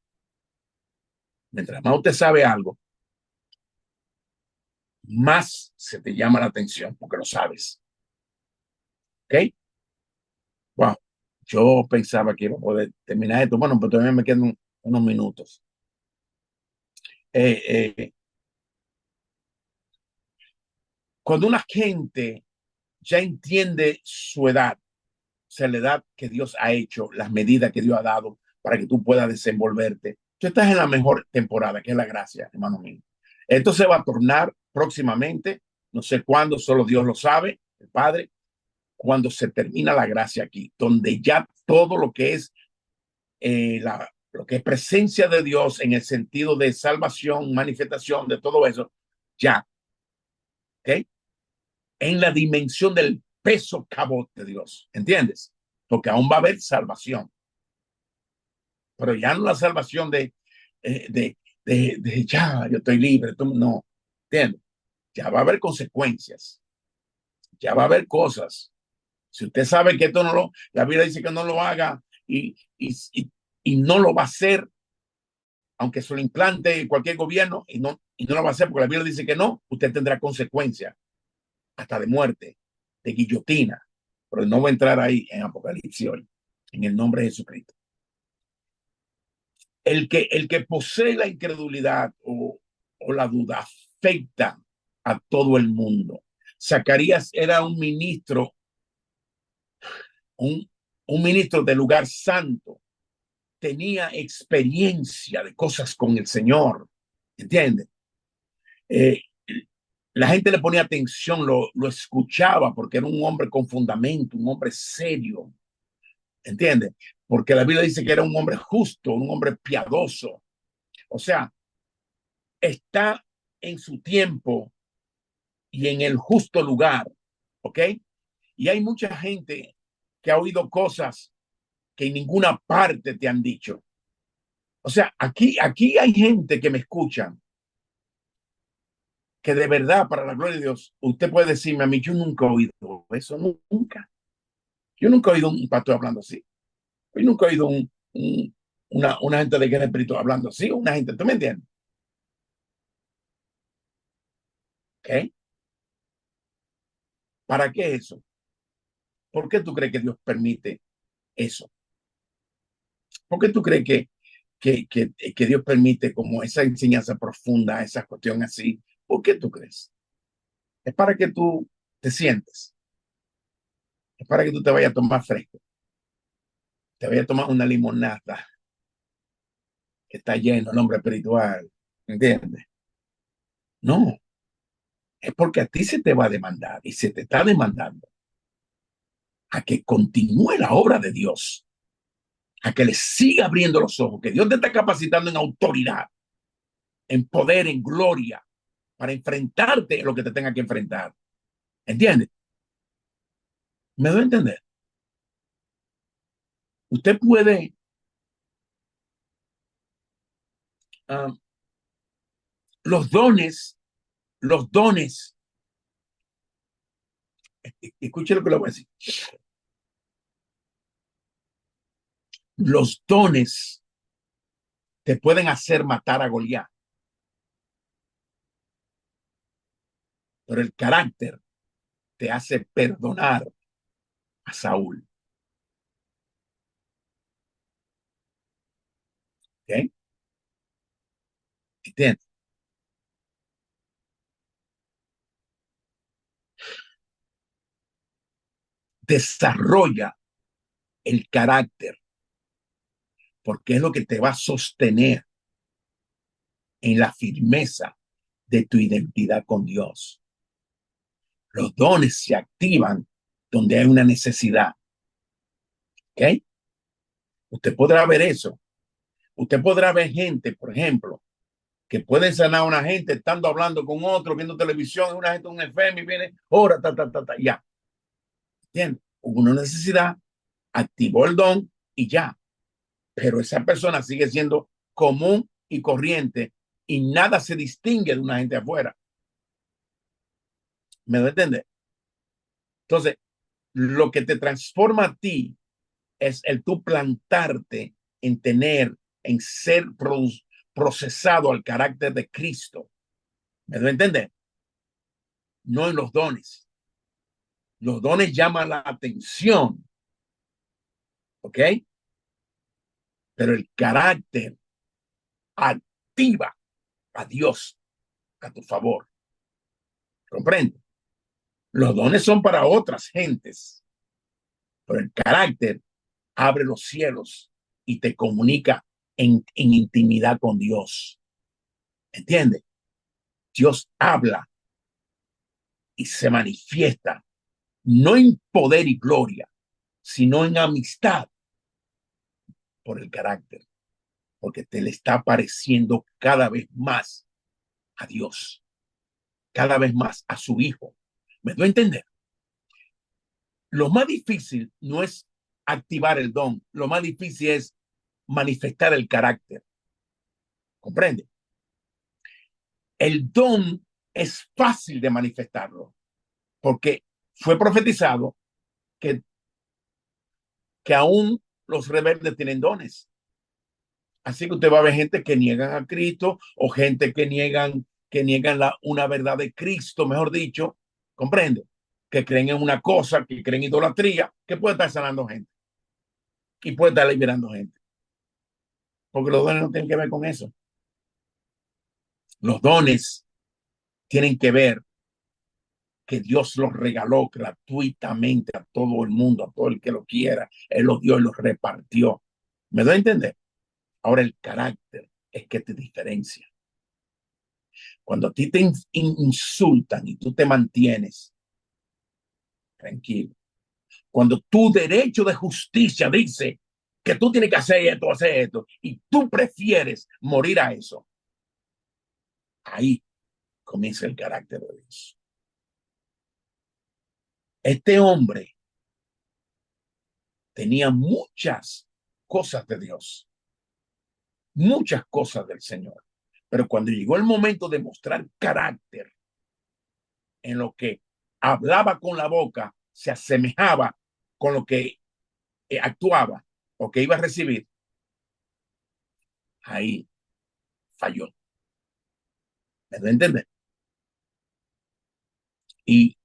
Mientras más usted sabe algo, más se te llama la atención porque lo sabes. ¿Ok? Wow. Yo pensaba que iba a poder terminar esto. Bueno, pero todavía me quedan unos minutos. Eh, cuando una gente ya entiende su edad, o sea, la edad que Dios ha hecho, las medidas que Dios ha dado para que tú puedas desenvolverte, tú estás en la mejor temporada, que es la gracia, hermano mío. Esto se va a tornar próximamente, no sé cuándo, solo Dios lo sabe, el Padre, cuando se termina la gracia aquí, donde ya todo lo que es lo que es presencia de Dios en el sentido de salvación, manifestación de todo eso, ya, ¿ok? En la dimensión del peso cabot de Dios, ¿entiendes? Porque aún va a haber salvación, pero ya no la salvación eh, de, ya, yo estoy libre, tú, no, ¿entiendes? Ya va a haber consecuencias, ya va a haber cosas. Si usted sabe que esto no lo, la Biblia dice que no lo haga y no lo va a hacer, aunque se lo implante cualquier gobierno y no lo va a hacer porque la Biblia dice que no, usted tendrá consecuencias hasta de muerte, de guillotina. Pero no voy a entrar ahí en Apocalipsis hoy, en el nombre de Jesucristo. El que posee la incredulidad o la duda afecta a todo el mundo. Zacarías era un, un ministro del lugar santo, tenía experiencia de cosas con el Señor, ¿entiendes? Eh, la gente le ponía atención, lo escuchaba porque era un hombre con fundamento, un hombre serio, ¿entiendes? Porque la Biblia dice que era un hombre justo, un hombre piadoso. O sea, está en su tiempo y en el justo lugar, ¿ok? Y hay mucha gente que ha oído cosas que en ninguna parte te han dicho. O sea, aquí hay gente que me escucha que de verdad, para la gloria de Dios, usted puede decirme a mí, yo nunca he oído eso, nunca. Yo nunca he oído un pastor hablando así. Yo nunca he oído una gente de guerra espiritual hablando así, una gente, ¿tú me entiendes? ¿Ok? ¿Para qué eso? ¿Por qué tú crees que Dios permite eso? ¿Por qué tú crees que Dios permite como esa enseñanza profunda, esa cuestión así? ¿Por qué tú crees? Es para que tú te sientes, es para que tú te vayas a tomar fresco, te vayas a tomar una limonada que está lleno el hombre espiritual, ¿entiendes? No, es porque a ti se te va a demandar y se te está demandando a que continúe la obra de Dios, a que le siga abriendo los ojos, que Dios te está capacitando en autoridad, en poder, en gloria, para enfrentarte a lo que te tenga que enfrentar. ¿Entiendes? ¿Me doy a entender? Usted puede, uh, los dones, escuche lo que le voy a decir, los dones te pueden hacer matar a Goliat, pero el carácter te hace perdonar a Saúl. ¿Ok? ¿Entiendes? Desarrolla el carácter porque es lo que te va a sostener en la firmeza de tu identidad con Dios. Los dones se activan donde hay una necesidad. ¿Ok? Usted podrá ver eso. Usted podrá ver gente, por ejemplo, que puede sanar a una gente estando hablando con otro, viendo televisión, una gente, un enfermo y viene, ora, ya. ¿Entiendes? Hubo una necesidad, activó el don y ya. Pero esa persona sigue siendo común y corriente y nada se distingue de una gente afuera. ¿Me doy a entender? Entonces, lo que te transforma a ti es el tú plantarte en tener, en ser procesado al carácter de Cristo. ¿Me doy a entender? No en los dones. Los dones llaman la atención, ¿ok? Pero el carácter activa a Dios a tu favor. ¿Comprende? Los dones son para otras gentes, pero el carácter abre los cielos y te comunica en intimidad con Dios. ¿Entiendes? Dios habla y se manifiesta, no en poder y gloria, sino en amistad por el carácter, porque te le está pareciendo cada vez más a Dios, cada vez más a su Hijo. ¿Me doy a entender? Lo más difícil no es activar el don, lo más difícil es manifestar el carácter. ¿Comprende? El don es fácil de manifestarlo, porque fue profetizado que aún los rebeldes tienen dones. Así que usted va a ver gente que niegan a Cristo o gente que niegan una verdad de Cristo, mejor dicho, ¿comprende? Que creen en una cosa, que creen en idolatría, que puede estar sanando gente y puede estar liberando gente. Porque los dones no tienen que ver con eso. Los dones tienen que ver que Dios los regaló gratuitamente a todo el mundo, a todo el que lo quiera. Él los dio y los repartió. ¿Me doy a entender? Ahora el carácter es que te diferencia. Cuando a ti te insultan y tú te mantienes tranquilo, cuando tu derecho de justicia dice que tú tienes que hacer esto, y tú prefieres morir a eso, ahí comienza el carácter de Dios. Este hombre tenía muchas cosas de Dios, muchas cosas del Señor, pero cuando llegó el momento de mostrar carácter en lo que hablaba con la boca, se asemejaba con lo que actuaba o que iba a recibir, ahí falló. ¿Me doy a entender? Y,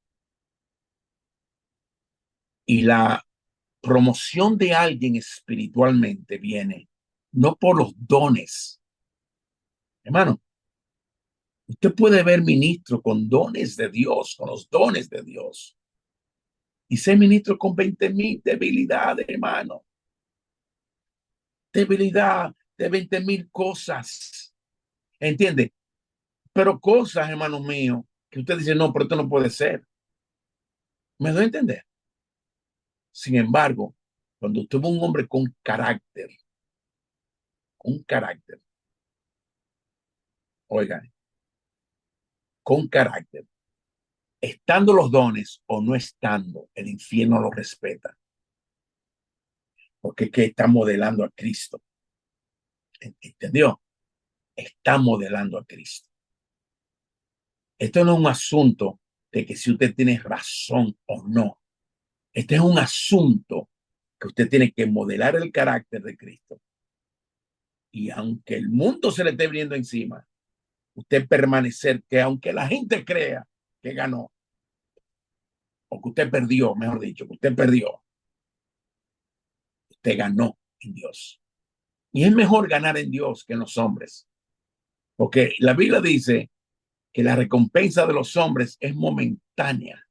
y la promoción de alguien espiritualmente viene no por los dones. Hermano, usted puede ver ministro con dones de Dios, con los dones de Dios, y ser ministro con 20,000 debilidades, hermano. Debilidad de 20,000 cosas. ¿Entiende? Pero cosas, hermano mío, que usted dice, no, pero esto no puede ser. ¿Me doy a entender? Sin embargo, cuando usted ve un hombre con carácter, oigan, con carácter, estando los dones o no estando, el infierno lo respeta. Porque es que está modelando a Cristo. ¿Entendió? Está modelando a Cristo. Esto no es un asunto de que si usted tiene razón o no. Este es un asunto que usted tiene que modelar el carácter de Cristo. Y aunque el mundo se le esté viniendo encima, usted permanecer, que aunque la gente crea que ganó, o que usted perdió, mejor dicho, que usted ganó en Dios. Y es mejor ganar en Dios que en los hombres. Porque la Biblia dice que la recompensa de los hombres es momentánea.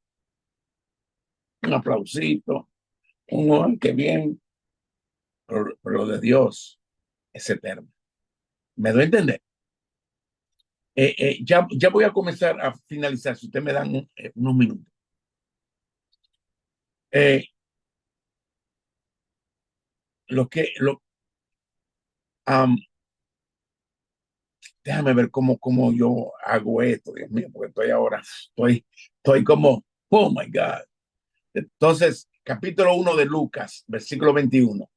Un aplausito, que bien, pero lo de Dios es eterno. ¿Me doy a entender? Ya voy a comenzar a finalizar, si usted me dan unos minutos. Eh, lo que, lo, déjame ver cómo yo hago esto, Dios mío, porque estoy como, oh my God. Entonces, capítulo 1 de Lucas, versículo 21,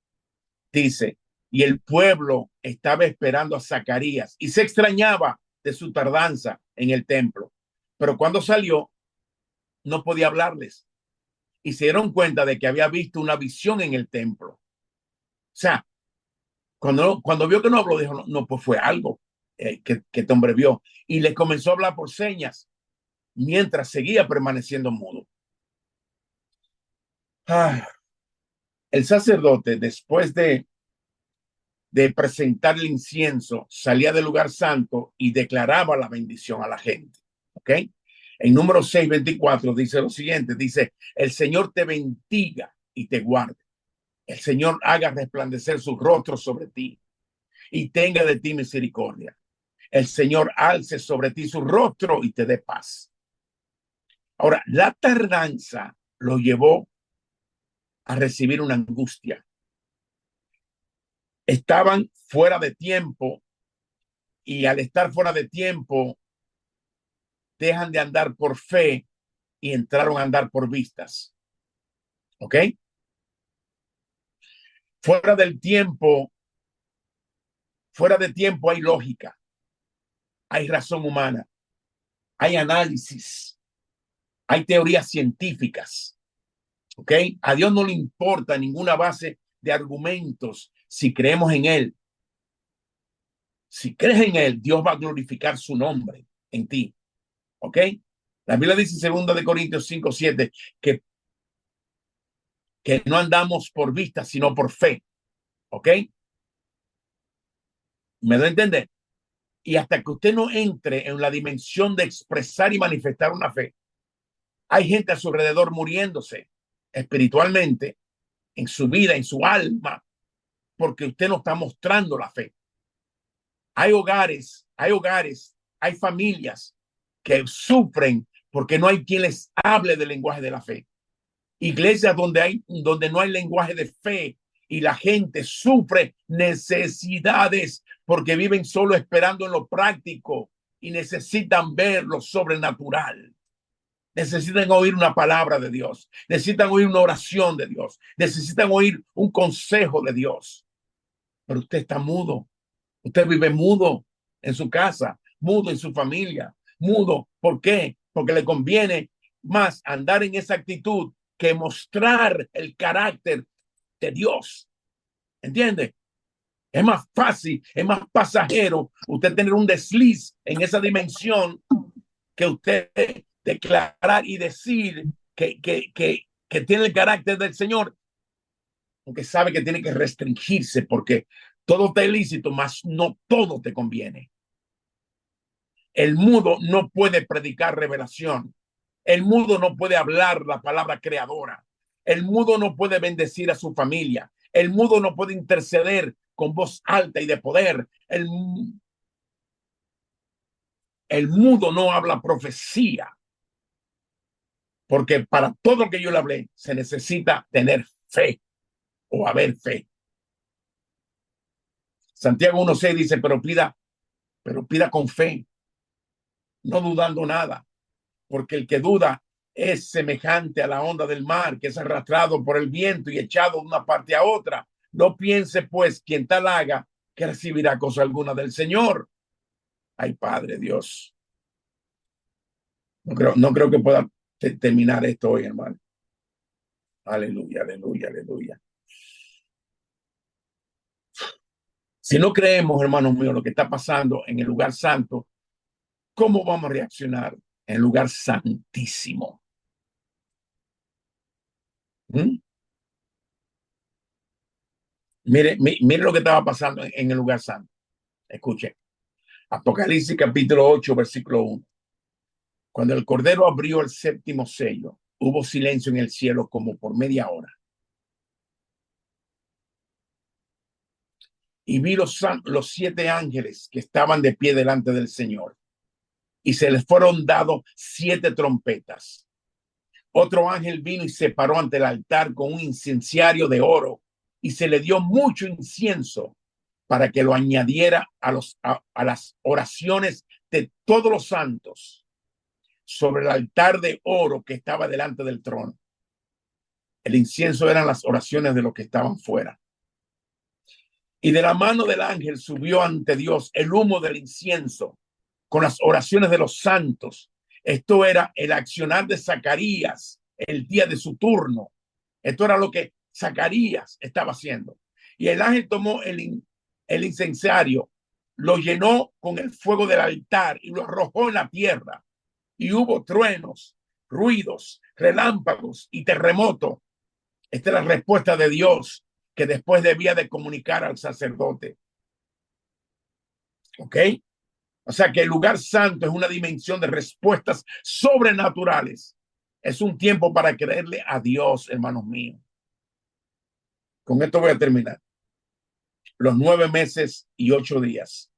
dice, y el pueblo estaba esperando a Zacarías y se extrañaba de su tardanza en el templo. Pero cuando salió, no podía hablarles y se dieron cuenta de que había visto una visión en el templo. O sea, cuando vio que no habló, dijo, no, pues fue algo. que este hombre vio, y le comenzó a hablar por señas mientras seguía permaneciendo mudo. El sacerdote, después de presentar el incienso, salía del lugar santo y declaraba la bendición a la gente. ¿Ok? En número 6:24 dice lo siguiente, dice, el Señor te bendiga y te guarde. El Señor haga resplandecer su rostro sobre ti y tenga de ti misericordia. El Señor alce sobre ti su rostro y te dé paz. Ahora, la tardanza lo llevó a recibir una angustia. Estaban fuera de tiempo y al estar fuera de tiempo dejan de andar por fe y entraron a andar por vistas. ¿Ok? Fuera del tiempo, fuera de tiempo hay lógica, hay razón humana, hay análisis, hay teorías científicas. ¿Ok? A Dios no le importa ninguna base de argumentos si creemos en Él. Si crees en Él, Dios va a glorificar su nombre en ti. ¿Ok? La Biblia dice en 2 Corintios 5:7 que no andamos por vista, sino por fe. ¿Ok? ¿Me da a entender? Y hasta que usted no entre en la dimensión de expresar y manifestar una fe, hay gente a su alrededor muriéndose espiritualmente, en su vida, en su alma, porque usted no está mostrando la fe. Hay hogares, hay familias que sufren porque no hay quien les hable del lenguaje de la fe. Iglesias donde no hay lenguaje de fe y la gente sufre necesidades porque viven solo esperando en lo práctico y necesitan ver lo sobrenatural. Necesitan oír una palabra de Dios, necesitan oír una oración de Dios, necesitan oír un consejo de Dios. Pero usted está mudo, usted vive mudo en su casa, mudo en su familia, mudo. ¿Por qué? Porque le conviene más andar en esa actitud que mostrar el carácter de Dios. ¿Entiende? Es más fácil, es más pasajero usted tener un desliz en esa dimensión que usted declarar y decir que tiene el carácter del Señor, aunque sabe que tiene que restringirse porque todo está ilícito, mas no todo te conviene. El mudo no puede predicar revelación. El mudo no puede hablar la palabra creadora. El mudo no puede bendecir a su familia. El mudo no puede interceder con voz alta y de poder. El mudo no habla profecía. Porque para todo lo que yo le hablé, se necesita tener fe o haber fe. Santiago 1:6 dice, pero pida con fe, no dudando nada, porque el que duda es semejante a la onda del mar que es arrastrado por el viento y echado de una parte a otra. No piense pues quien tal haga que recibirá cosa alguna del Señor. Ay, Padre Dios. No creo que pueda terminar esto hoy, hermano. Aleluya, aleluya, aleluya. Si no creemos, hermanos míos, lo que está pasando en el lugar santo, ¿cómo vamos a reaccionar en el lugar santísimo? Mire lo que estaba pasando en el lugar santo. Escuche. Apocalipsis capítulo 8, versículo 1. Cuando el Cordero abrió el séptimo sello, hubo silencio en el cielo como por media hora. Y vi los 7 ángeles que estaban de pie delante del Señor. Y se les fueron dados 7 trompetas. Otro ángel vino y se paró ante el altar con un incenciario de oro y se le dio mucho incienso para que lo añadiera a las oraciones de todos los santos sobre el altar de oro que estaba delante del trono. El incienso eran las oraciones de los que estaban fuera. Y de la mano del ángel subió ante Dios el humo del incienso con las oraciones de los santos. Esto era el accionar de Zacarías el día de su turno. Esto era lo que Zacarías estaba haciendo. Y el ángel tomó el incensario lo llenó con el fuego del altar y lo arrojó en la tierra. Y hubo truenos, ruidos, relámpagos y terremoto. Esta es la respuesta de Dios que después debía de comunicar al sacerdote. ¿Ok? O sea que el lugar santo es una dimensión de respuestas sobrenaturales. Es un tiempo para creerle a Dios, hermanos míos. Con esto voy a terminar. Los 9 meses y 8 días.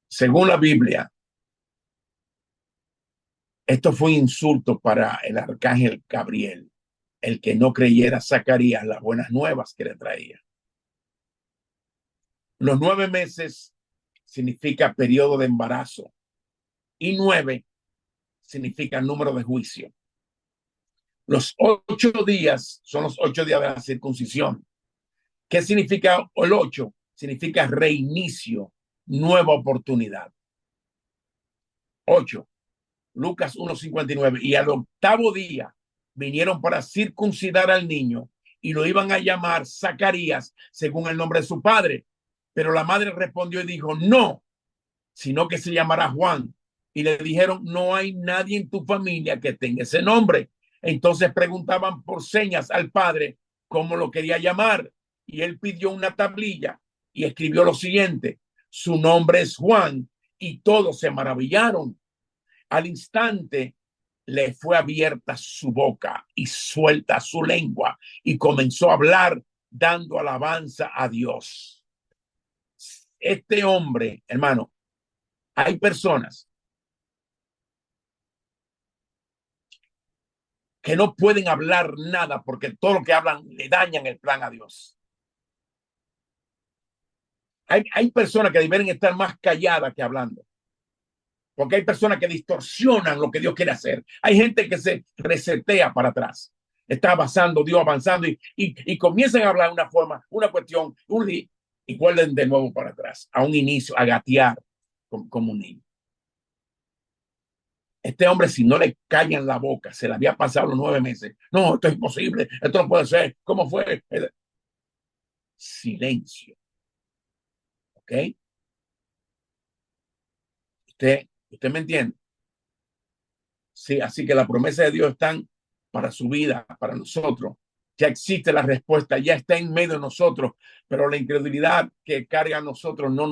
Según la Biblia, esto fue un insulto para el arcángel Gabriel, el que no creyera a Zacarías las buenas nuevas que le traía. Los 9 meses significa periodo de embarazo y 9 significa número de juicio. Los 8 días son los 8 días de la circuncisión. ¿Qué significa el 8? Significa reinicio, nueva oportunidad. 8. Lucas 1:59. Y al octavo día vinieron para circuncidar al niño y lo iban a llamar Zacarías según el nombre de su padre. Pero la madre respondió y dijo, no, sino que se llamará Juan. Y le dijeron, no hay nadie en tu familia que tenga ese nombre. Entonces preguntaban por señas al padre cómo lo quería llamar. Y él pidió una tablilla y escribió lo siguiente, su nombre es Juan. Y todos se maravillaron. Al instante le fue abierta su boca y suelta su lengua y comenzó a hablar dando alabanza a Dios. Este hombre, hermano, hay personas que no pueden hablar nada porque todo lo que hablan le dañan el plan a Dios. Hay personas que deben estar más calladas que hablando. Porque hay personas que distorsionan lo que Dios quiere hacer. Hay gente que se resetea para atrás. Está avanzando, Dios avanzando y comienzan a hablar una forma, una cuestión, y vuelven de nuevo para atrás, a un inicio, a gatear como un niño. Este hombre, si no le callan la boca, se le había pasado los 9 meses. No, esto es imposible, esto no puede ser. ¿Cómo fue? Silencio. ¿Ok? ¿Usted me entiende? Sí, así que la promesa de Dios están para su vida, para nosotros. Ya existe la respuesta, ya está en medio de nosotros, pero la incredulidad que carga a nosotros no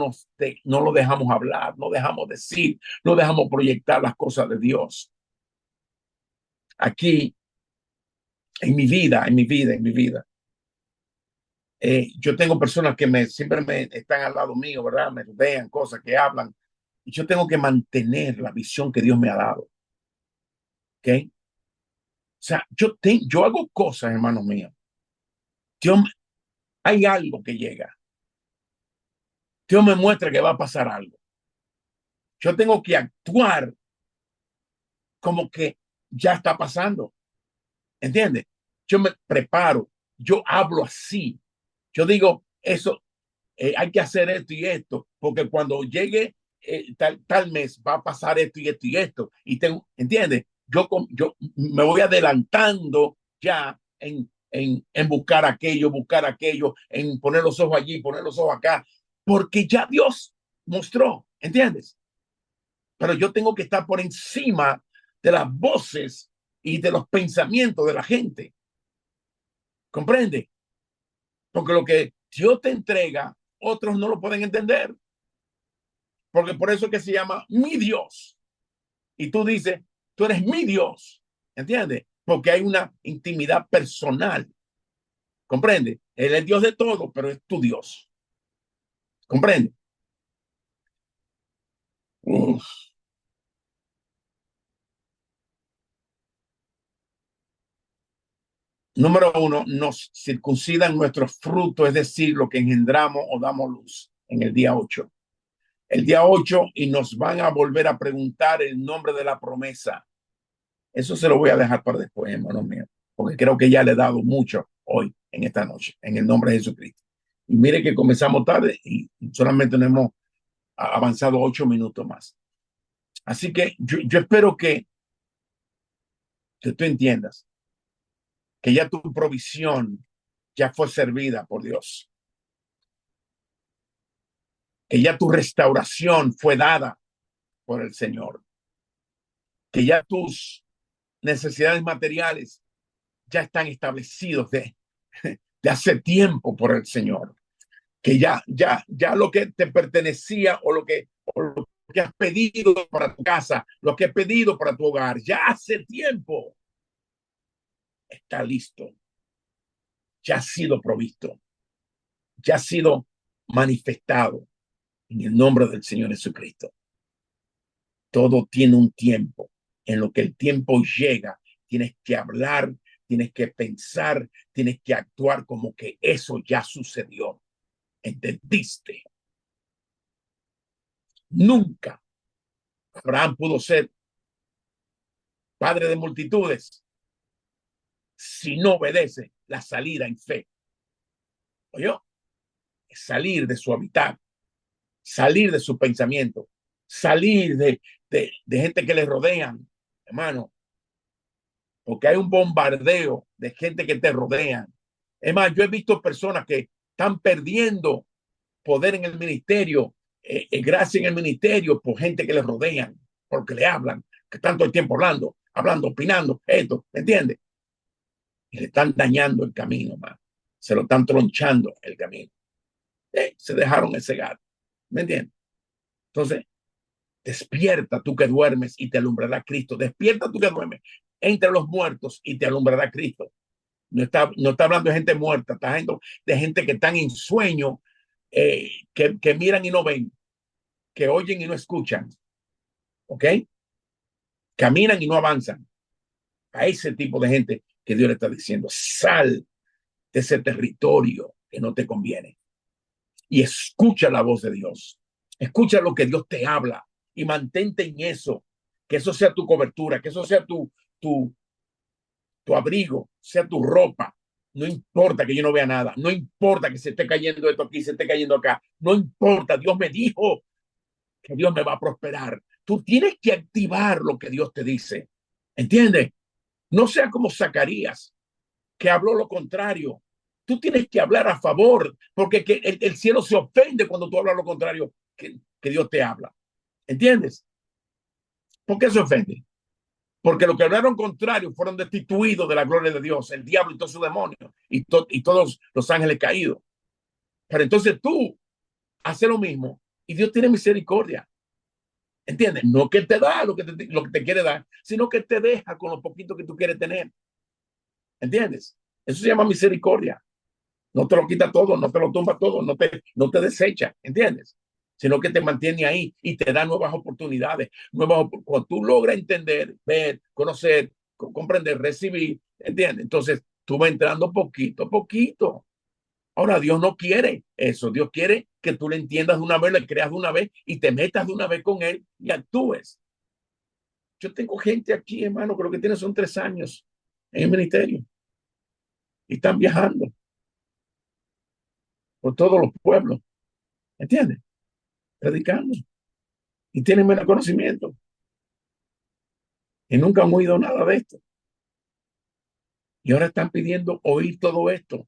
lo dejamos hablar, no dejamos decir, no dejamos proyectar las cosas de Dios. Aquí, en mi vida, yo tengo personas que siempre me están al lado mío, ¿verdad? Me rodean, cosas que hablan, y yo tengo que mantener la visión que Dios me ha dado. ¿Ok? O sea, yo hago cosas, hermanos míos. Dios, hay algo que llega. Dios me muestra que va a pasar algo. Yo tengo que actuar como que ya está pasando. ¿Entiendes? Yo me preparo, yo hablo así. Yo digo, eso, hay que hacer esto y esto, porque cuando llegue tal mes va a pasar esto y esto y esto. Y tengo, ¿entiendes? Yo me voy adelantando ya en buscar aquello, en poner los ojos allí, poner los ojos acá, porque ya Dios mostró, ¿entiendes? Pero yo tengo que estar por encima de las voces y de los pensamientos de la gente. ¿Comprende? Porque lo que Dios te entrega, otros no lo pueden entender. Porque por eso es que se llama mi Dios. Y tú dices, tú eres mi Dios. ¿Entiendes? Porque hay una intimidad personal. ¿Comprende? Él es el Dios de todo, pero es tu Dios. ¿Comprende? Uf. Número 1, nos circuncidan nuestros frutos, es decir, lo que engendramos o damos luz en el día 8. El día 8 y nos van a volver a preguntar el nombre de la promesa. Eso se lo voy a dejar para después, hermano mío, porque creo que ya le he dado mucho hoy, en esta noche, en el nombre de Jesucristo. Y mire que comenzamos tarde y solamente nos hemos avanzado 8 minutos más. Así que yo espero que tú entiendas que ya tu provisión ya fue servida por Dios, que ya tu restauración fue dada por el Señor, que ya tus necesidades materiales ya están establecidos de hace tiempo por el Señor, que ya lo que te pertenecía o lo que has pedido para tu casa, lo que has pedido para tu hogar, ya hace tiempo está listo, ya ha sido provisto, ya ha sido manifestado en el nombre del Señor Jesucristo. Todo tiene un tiempo. En lo que el tiempo llega, tienes que hablar, tienes que pensar, tienes que actuar como que eso ya sucedió. ¿Entendiste? Nunca Abraham pudo ser padre de multitudes si no obedece la salida en fe. ¿Oyó? Salir de su hábitat, salir de su pensamiento, salir de gente que le rodean, hermano, porque hay un bombardeo de gente que te rodean. Es más, yo he visto personas que están perdiendo poder en el ministerio, gracia en el ministerio, por gente que le rodean, porque le hablan, que están todo el tiempo hablando, opinando, esto, ¿me entiendes? Y le están dañando el camino, man. Se lo están tronchando el camino. Se dejaron ese gato, ¿me entiendes? Entonces, despierta tú que duermes y te alumbrará Cristo. Despierta tú que duermes entre los muertos y te alumbrará Cristo. No está hablando de gente muerta, está hablando de gente que están en sueño, que miran y no ven, que oyen y no escuchan, ¿ok? Caminan y no avanzan. A ese tipo de gente que Dios le está diciendo, sal de ese territorio que no te conviene y escucha la voz de Dios. Escucha lo que Dios te habla y mantente en eso, que eso sea tu cobertura, que eso sea tu abrigo, sea tu ropa. No importa que yo no vea nada, no importa que se esté cayendo esto aquí, se esté cayendo acá, no importa, Dios me dijo que Dios me va a prosperar. Tú tienes que activar lo que Dios te dice, ¿entiendes? No sea como Zacarías, que habló lo contrario. Tú tienes que hablar a favor, porque el cielo se ofende cuando tú hablas lo contrario que Dios te habla, ¿entiendes? ¿Por qué se ofende? Porque los que hablaron contrario fueron destituidos de la gloria de Dios, el diablo y todos sus demonios y todos los ángeles caídos. Pero entonces tú haces lo mismo y Dios tiene misericordia. ¿Entiendes? No que te da lo que te quiere dar, sino que te deja con lo poquito que tú quieres tener. ¿Entiendes? Eso se llama misericordia. No te lo quita todo, no te lo tumba todo, no te desecha. ¿Entiendes? Sino que te mantiene ahí y te da nuevas oportunidades. Cuando tú logras entender, ver, conocer, comprender, recibir, ¿entiendes? Entonces tú vas entrando poquito a poquito. Ahora, Dios no quiere eso. Dios quiere que tú le entiendas de una vez, le creas de una vez y te metas de una vez con él y actúes. Yo tengo gente aquí, hermano, que lo que tiene son 3 años en el ministerio y están viajando por todos los pueblos, ¿entiendes? Predicando y tienen menos conocimiento y nunca han oído nada de esto. Y ahora están pidiendo oír todo esto.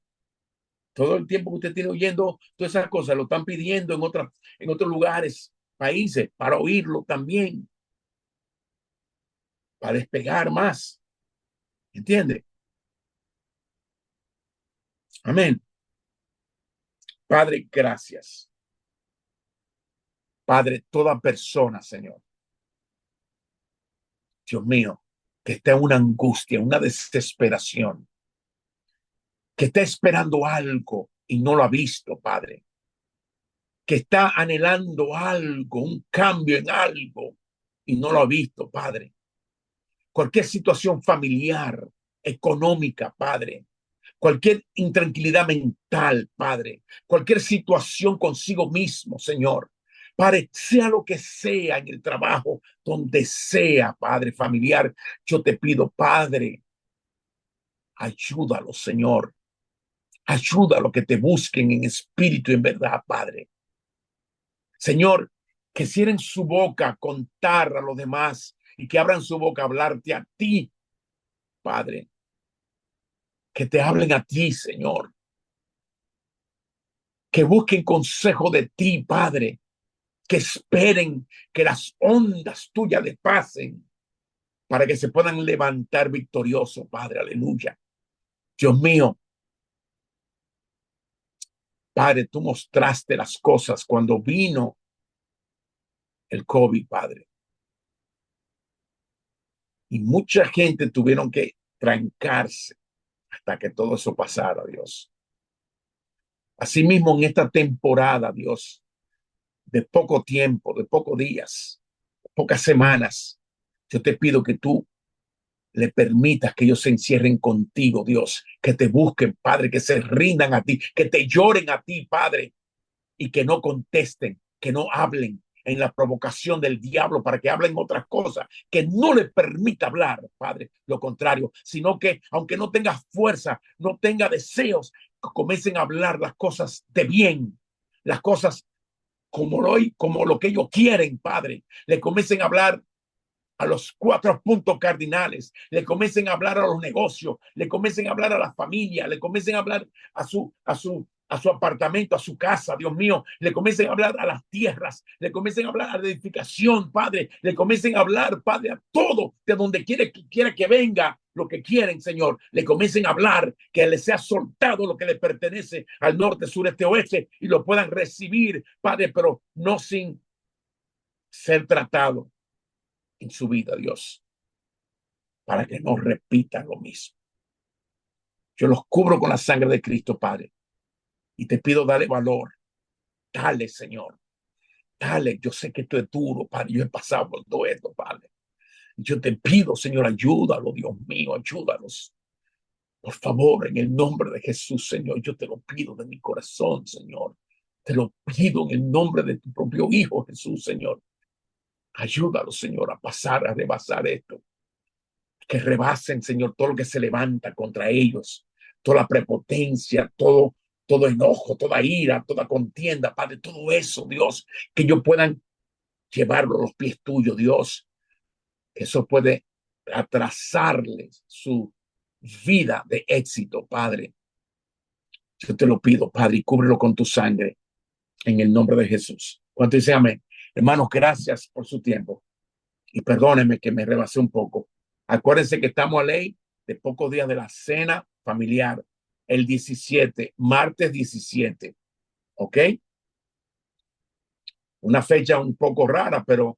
Todo el tiempo que usted tiene oyendo todas esas cosas, lo están pidiendo en otros lugares, países, para oírlo también, para despegar más. ¿Entiende? Amén. Padre, gracias. Padre, toda persona, Señor, Dios mío, que está en una angustia, una desesperación, que está esperando algo y no lo ha visto, Padre, que está anhelando algo, un cambio en algo y no lo ha visto, Padre. Cualquier situación familiar, económica, Padre, cualquier intranquilidad mental, Padre, cualquier situación consigo mismo, Señor. Padre, sea lo que sea en el trabajo, donde sea, Padre, familiar, yo te pido, Padre, ayúdalo, Señor. Ayúdalo que te busquen en espíritu y en verdad, Padre. Señor, que cierren su boca a contar a los demás y que abran su boca a hablarte a ti, Padre. Que te hablen a ti, Señor. que busquen consejo de ti, Padre, que esperen que las ondas tuyas les pasen para que se puedan levantar victoriosos, Padre, aleluya. Dios mío, Padre, tú mostraste las cosas cuando vino el COVID, Padre. Y mucha gente tuvieron que trancarse hasta que todo eso pasara, Dios. Asimismo, en esta temporada, Dios, de poco tiempo, de pocos días, pocas semanas, yo te pido que tú le permitas que ellos se encierren contigo, Dios, que te busquen, Padre, que se rindan a ti, que te lloren a ti, Padre, y que no contesten, que no hablen en la provocación del diablo para que hablen otras cosas, que no les permita hablar, Padre, lo contrario, sino que aunque no tenga fuerza, no tenga deseos, comiencen a hablar las cosas de bien, las cosas como lo que ellos quieren, Padre, le comiencen a hablar a los 4 puntos cardinales, le comiencen a hablar a los negocios, le comiencen a hablar a la familia, le comiencen a hablar a su apartamento, a su casa, Dios mío, le comiencen a hablar a las tierras, le comiencen a hablar a la edificación, Padre, le comiencen a hablar, Padre, a todo, de donde quiera que venga lo que quieren, Señor, le comiencen a hablar, que les sea soltado lo que le pertenece al norte, sur, este, oeste, y lo puedan recibir, Padre, pero no sin ser tratado en su vida, Dios, para que no repitan lo mismo. Yo los cubro con la sangre de Cristo, Padre, y te pido, dale valor, dale, Señor, dale. Yo sé que esto es duro, Padre, yo he pasado por todo esto, Padre. Yo te pido, Señor, ayúdalo, Dios mío, ayúdalos. Por favor, en el nombre de Jesús, Señor, yo te lo pido de mi corazón, Señor. Te lo pido en el nombre de tu propio Hijo, Jesús, Señor. Ayúdalo, Señor, a pasar, a rebasar esto. Que rebasen, Señor, todo lo que se levanta contra ellos, toda la prepotencia, todo enojo, toda ira, toda contienda, Padre, todo eso, Dios, que ellos puedan llevarlo a los pies tuyos, Dios, que eso puede atrasarles su vida de éxito, Padre. Yo te lo pido, Padre, y cúbrelo con tu sangre en el nombre de Jesús. ¿Cuánto dice amén? Hermanos, gracias por su tiempo y perdónenme que me rebasé un poco. Acuérdense que estamos a ley de pocos días de la cena familiar, el 17, martes 17, ¿ok? Una fecha un poco rara, pero